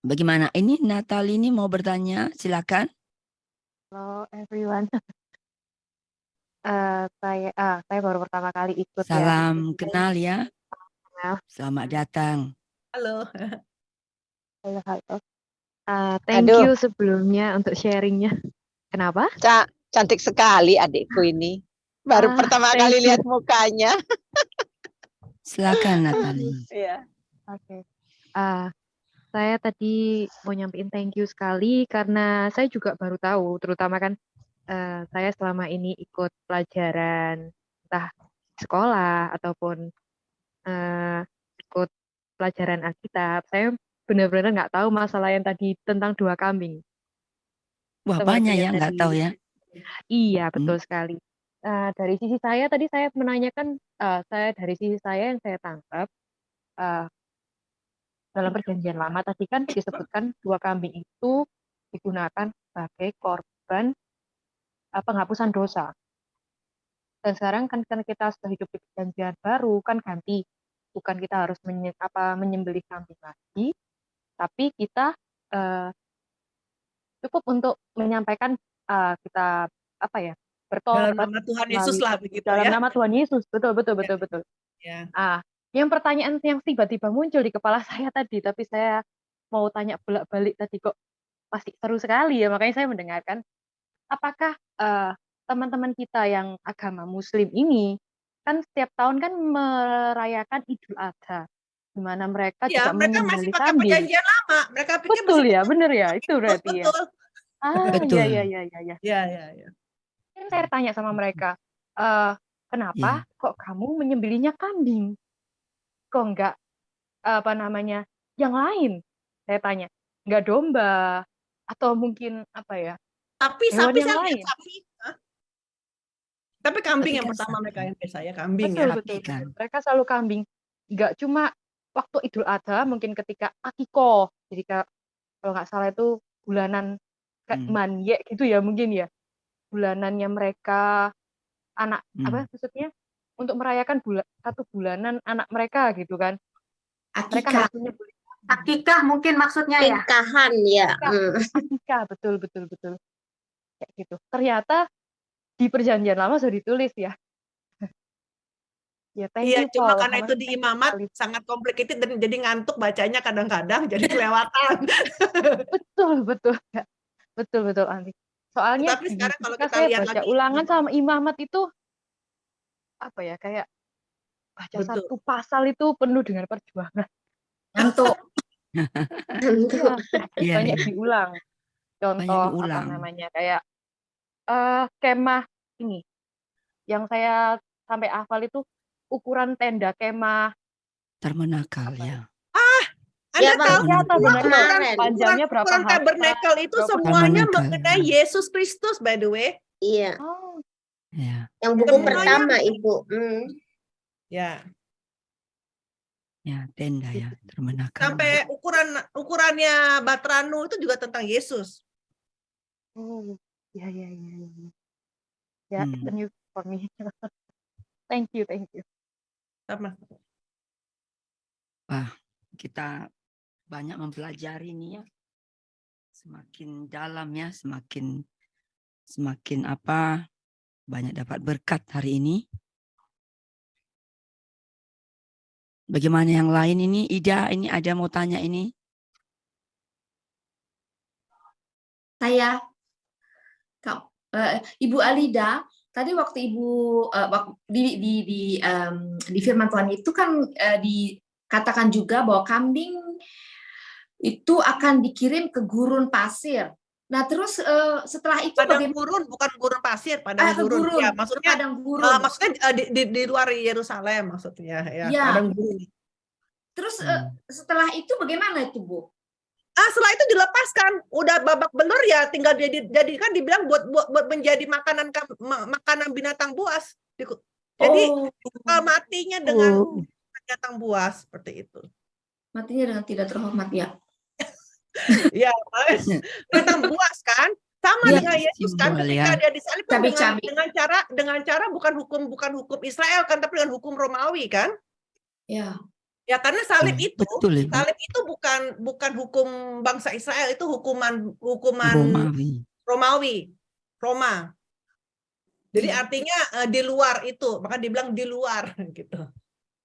Bagaimana? Ini Natali ini mau bertanya, silakan. Hello everyone. Saya baru pertama kali ikut. Salam kenal ya. Selamat datang. Halo. Thank you sebelumnya untuk sharingnya. Kenapa? Cantik sekali adikku ini. Baru pertama kali lihat mukanya. Silakan Natali. Iya. Oke. Saya tadi mau nyampein thank you sekali karena saya juga baru tahu, terutama kan saya selama ini ikut pelajaran entah sekolah ataupun ikut pelajaran Alkitab. Saya benar-benar nggak tahu masalah yang tadi tentang 2 kambing. Wah banyak ya nggak tahu ya. Iya betul sekali. Dari sisi saya tadi saya menanyakan, dari sisi saya yang saya tangkap dalam perjanjian lama tadi kan disebutkan 2 kambing itu digunakan sebagai korban penghapusan dosa. Dan sekarang kan kita sudah hidup di perjanjian baru kan ganti, bukan kita harus menyembelih kambing lagi, tapi kita cukup untuk menyampaikan kita bertobat dalam nama Tuhan Yesus lah begitu dalam ya. nama Tuhan Yesus, betul. Ya. Yang pertanyaan yang tiba-tiba muncul di kepala saya tadi, tapi saya mau tanya bolak-balik tadi kok pasti seru sekali ya, makanya saya mendengarkan. Apakah teman-teman kita yang agama Muslim ini kan setiap tahun kan merayakan Idul Adha, di mana mereka juga mereka masih menyembelih pakai kambing. perjanjian lama, mereka pikir Betul ya, benar ya, itu berarti ya. Betul. Betul. Iya. Saya tanya sama mereka, kenapa kok kamu menyembelihnya kambing? Kok enggak yang lain? Saya tanya, enggak domba atau mungkin Tapi hewan sapi yang lain? Tapi kambing yang kan pertama sapi. mereka yang biasanya kambing Betul. ya. Mereka selalu kambing. Enggak cuma waktu Idul Adha, mungkin ketika Akikoh. Jadi kalau nggak salah itu bulanan Manye gitu ya mungkin ya. Bulanannya mereka maksudnya untuk merayakan satu bulanan anak mereka gitu kan. Mereka harus menyembelih. Akikah mungkin maksudnya ya. Nikahan ya. Akikah, betul. Kayak gitu. Ternyata di perjanjian lama sudah ditulis ya. Ya, thank you, Cuma Paul. karena itu di imamat sangat complicated dan jadi ngantuk bacanya kadang-kadang jadi kelewatan. Betul Andi. Soalnya tapi sekarang kalau kita saya lihat baca lagi ulangan sama imamat itu kayak baca satu pasal itu penuh dengan perjuangan. Ngantuk. Banyak diulang. Contoh kayak kemah ini yang saya sampai hafal itu ukuran tenda kemah Tabernakel ya. Anda tahu panjangnya berapa ukuran tabernakel itu semuanya mengenai Yesus Kristus by the way. Iya. Ya. Yang buku pertama Ibu. Ya. Ya, tenda ya, tabernakel. Sampai ukurannya Batranu itu juga tentang Yesus. Oh, iya. Yeah, it's a new for me. Thank you, thank you. Sama. Wah, kita banyak mempelajari ini ya. Semakin dalam ya, semakin apa, banyak dapat berkat hari ini. Bagaimana yang lain ini? Ida, ini ada mau tanya ini? Saya, Ibu Alida, tadi waktu Ibu di firman Tuhan itu kan dikatakan juga bahwa kambing itu akan dikirim ke gurun pasir. Nah, terus setelah itu Padang gurun, bukan gurun pasir, padang gurun. gurun. Ya, maksudnya Padang gurun. maksudnya di luar Yerusalem maksudnya ya, Ya. padang gurun. Terus setelah itu bagaimana itu, Bu? Setelah itu dilepaskan, udah babak belur ya, tinggal jadi kan dibilang buat menjadi makanan binatang buas. Jadi matinya dengan binatang buas seperti itu. Matinya dengan tidak terhormat ya. Ya, binatang buas kan, sama Ya, dengan Yesus kan, ketika dia disalibkan dengan cara bukan hukum Israel kan, tapi dengan hukum Romawi kan. Ya. Ya karena salib itu, betul, salib itu bukan hukum bangsa Israel, itu hukuman Romawi, Roma. Jadi artinya di luar itu, maka dibilang di luar gitu.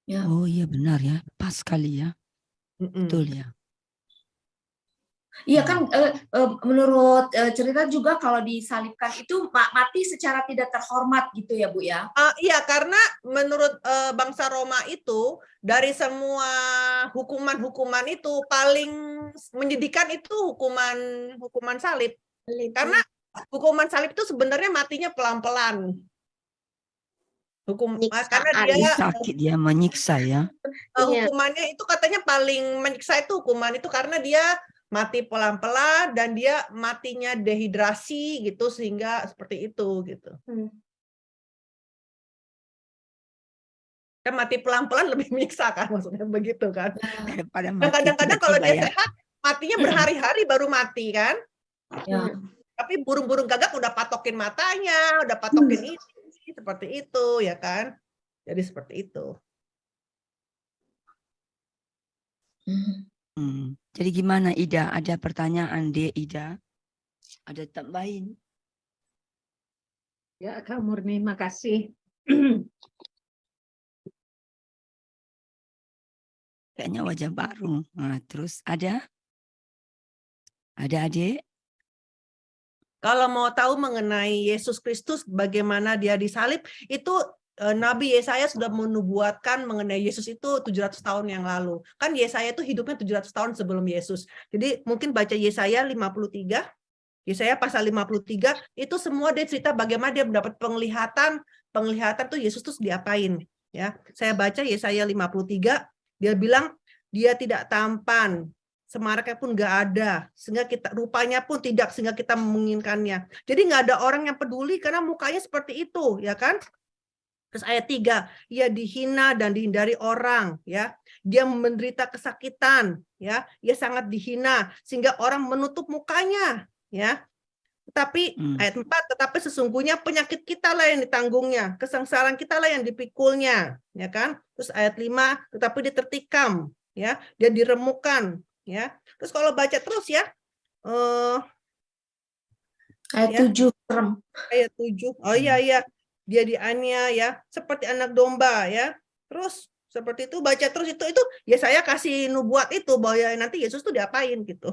Ya. Oh iya benar ya, pas sekali ya. Betul ya. Iya kan menurut cerita juga kalau disalibkan itu mati secara tidak terhormat gitu ya Bu ya? Iya karena menurut bangsa Roma itu dari semua hukuman itu paling menyedihkan itu hukuman salib. Karena hukuman salib itu sebenarnya matinya pelan-pelan. Karena dia sakit, dia menyiksa ya. Hukumannya itu katanya paling menyiksa itu hukuman itu karena dia mati pelan-pelan dan dia matinya dehidrasi gitu sehingga seperti itu gitu. Kan mati pelan-pelan lebih menyiksa kan, maksudnya begitu kan. Kadang-kadang kalau dia sehat matinya berhari-hari baru mati kan. Ya. Tapi burung-burung gagak udah patokin matanya, udah patokin ini seperti itu ya kan. Jadi seperti itu. Jadi gimana Ida? Ada pertanyaan deh Ida? Ada tambahin? Ya Kak Murni, makasih. Kayaknya wajah baru. Nah, terus ada? Ada adik? Kalau mau tahu mengenai Yesus Kristus, bagaimana dia disalib, itu Nabi Yesaya sudah menubuatkan mengenai Yesus itu 700 tahun yang lalu. Kan Yesaya itu hidupnya 700 tahun sebelum Yesus. Jadi mungkin baca Yesaya 53, Yesaya pasal 53, itu semua dia cerita bagaimana dia mendapat penglihatan tuh Yesus tuh diapain. Ya, saya baca Yesaya 53, dia bilang dia tidak tampan, semaraknya pun nggak ada, sehingga kita rupanya pun tidak, sehingga kita menginginkannya. Jadi nggak ada orang yang peduli karena mukanya seperti itu, ya kan? Terus ayat 3, ia dihina dan dihindari orang, ya. Dia menderita kesakitan, ya. Ia sangat dihina sehingga orang menutup mukanya, ya. Tetapi ayat 4, tetapi sesungguhnya penyakit kita lah yang ditanggungnya, kesengsaraan kita lah yang dipikulnya, ya kan? Terus ayat 5, tetapi dia tertikam, ya. Dia diremukkan, ya. Terus kalau baca terus ya, ayat 7 ayat 7. Oh iya. Dia dianiaya ya, seperti anak domba ya. Terus seperti itu baca terus itu ya saya kasih nubuat itu bahwa ya nanti Yesus tuh diapain gitu.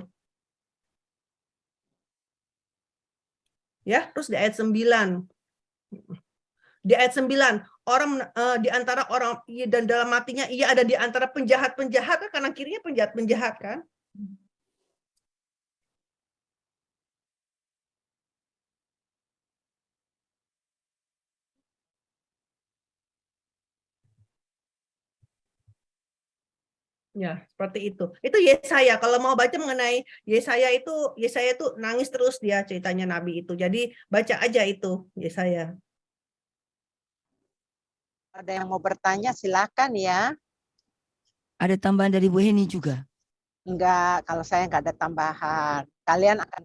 Ya, terus di ayat 9. Di ayat 9, orang di antara orang dan dalam matinya ia ada di antara penjahat-penjahat, kanan kirinya penjahat-penjahat kan. Ya, seperti itu. Itu Yesaya. Kalau mau baca mengenai Yesaya itu nangis terus dia ceritanya Nabi itu. Jadi baca aja itu Yesaya. Ada yang mau bertanya silakan ya. Ada tambahan dari Bu Heni juga? Enggak, kalau saya enggak ada tambahan. Kalian akan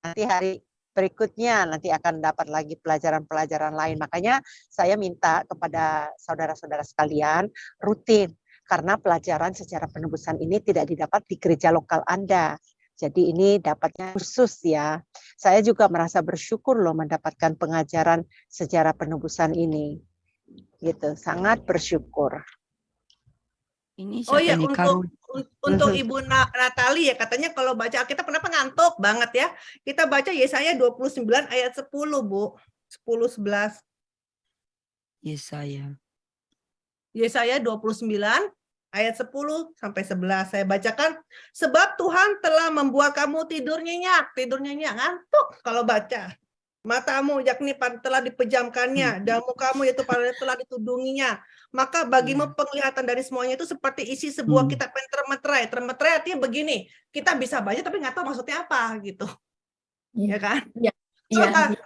nanti hari berikutnya nanti akan dapat lagi pelajaran-pelajaran lain. Makanya saya minta kepada saudara-saudara sekalian rutin, karena pelajaran sejarah penebusan ini tidak didapat di gereja lokal Anda. Jadi ini dapatnya khusus ya. Saya juga merasa bersyukur loh mendapatkan pengajaran sejarah penebusan ini. Gitu, sangat bersyukur. Ini Oh siapa iya, ini? untuk Ibu Natali ya, katanya kalau baca Alkitab kenapa ngantuk banget ya? Kita baca Yesaya 29 ayat 10, Bu. 10-11. Yesaya 29 ayat 10 sampai 11. Saya bacakan, sebab Tuhan telah membuat kamu tidur nyenyak, ngantuk kalau baca. Matamu yakni telah dipejamkannya, dan mukamu yaitu telah ditudunginya. Maka bagimu penglihatan dari semuanya itu seperti isi sebuah kitab yang termeterai. Termeterai artinya begini, kita bisa baca tapi nggak tahu maksudnya apa gitu. Ya kan?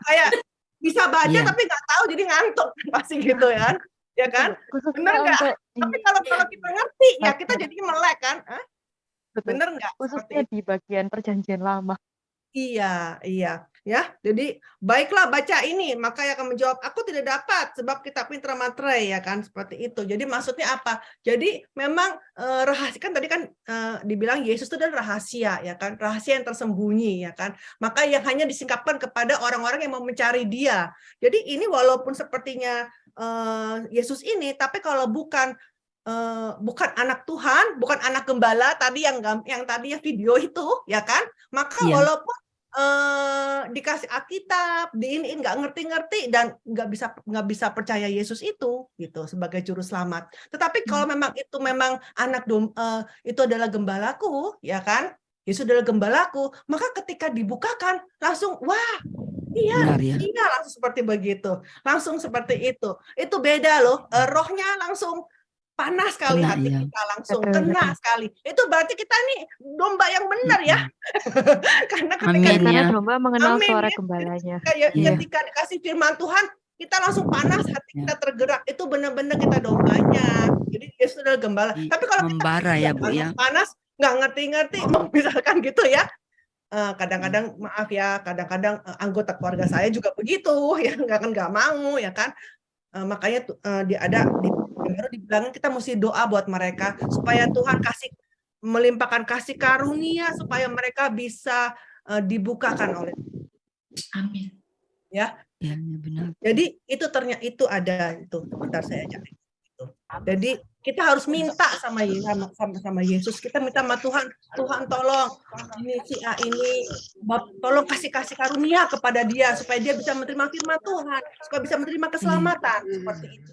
Kayak bisa baca tapi nggak tahu jadi ngantuk pasti gitu ya. Ya kan? Benar nggak? Tapi kalau kita ngerti ya kita jadi melek kan? Benar nggak? Khususnya di bagian perjanjian lama. Iya, ya. Jadi baiklah baca ini, maka yang akan menjawab, aku tidak dapat sebab kitab ini termaterai, ya kan, seperti itu. Jadi maksudnya apa? Jadi memang rahasia kan tadi kan dibilang Yesus itu adalah rahasia, ya kan, rahasia yang tersembunyi, ya kan. Maka yang hanya disingkapkan kepada orang-orang yang mau mencari Dia. Jadi ini walaupun sepertinya Yesus ini, tapi kalau bukan anak Tuhan, bukan anak gembala tadi yang tadi video itu, ya kan, maka walaupun dikasih Alkitab, diinin nggak ngerti-ngerti dan nggak bisa percaya Yesus itu gitu sebagai juru selamat. Tetapi kalau memang itu memang itu adalah gembalaku, ya kan, Yesus adalah gembalaku, maka ketika dibukakan langsung wah. Iya, langsung seperti begitu, langsung seperti itu. Itu beda loh, rohnya langsung panas sekali, hati kita langsung kena sekali. Itu berarti kita nih domba yang benar ya. Karena karena domba mengenal suara gembalanya. Ketika dikasih firman Tuhan, kita langsung panas, hati kita tergerak. Itu benar-benar kita dombanya. Jadi Yesus adalah gembala. Tapi kalau kita panas, nggak ngerti-ngerti, misalkan gitu ya. Kadang-kadang maaf ya, kadang-kadang anggota keluarga saya juga begitu, ya nggak mau, ya kan. Makanya baru dibilangin kita mesti doa buat mereka supaya Tuhan melimpahkan kasih karunia supaya mereka bisa dibukakan oleh Tuhan. Amin. Ya. Ya, benar. Jadi itu ada itu. Bentar saya cari. Jadi kita harus minta sama Yesus. Kita minta sama Tuhan tolong ini si A ini, tolong kasih karunia kepada dia supaya dia bisa menerima firman Tuhan, supaya bisa menerima keselamatan seperti itu.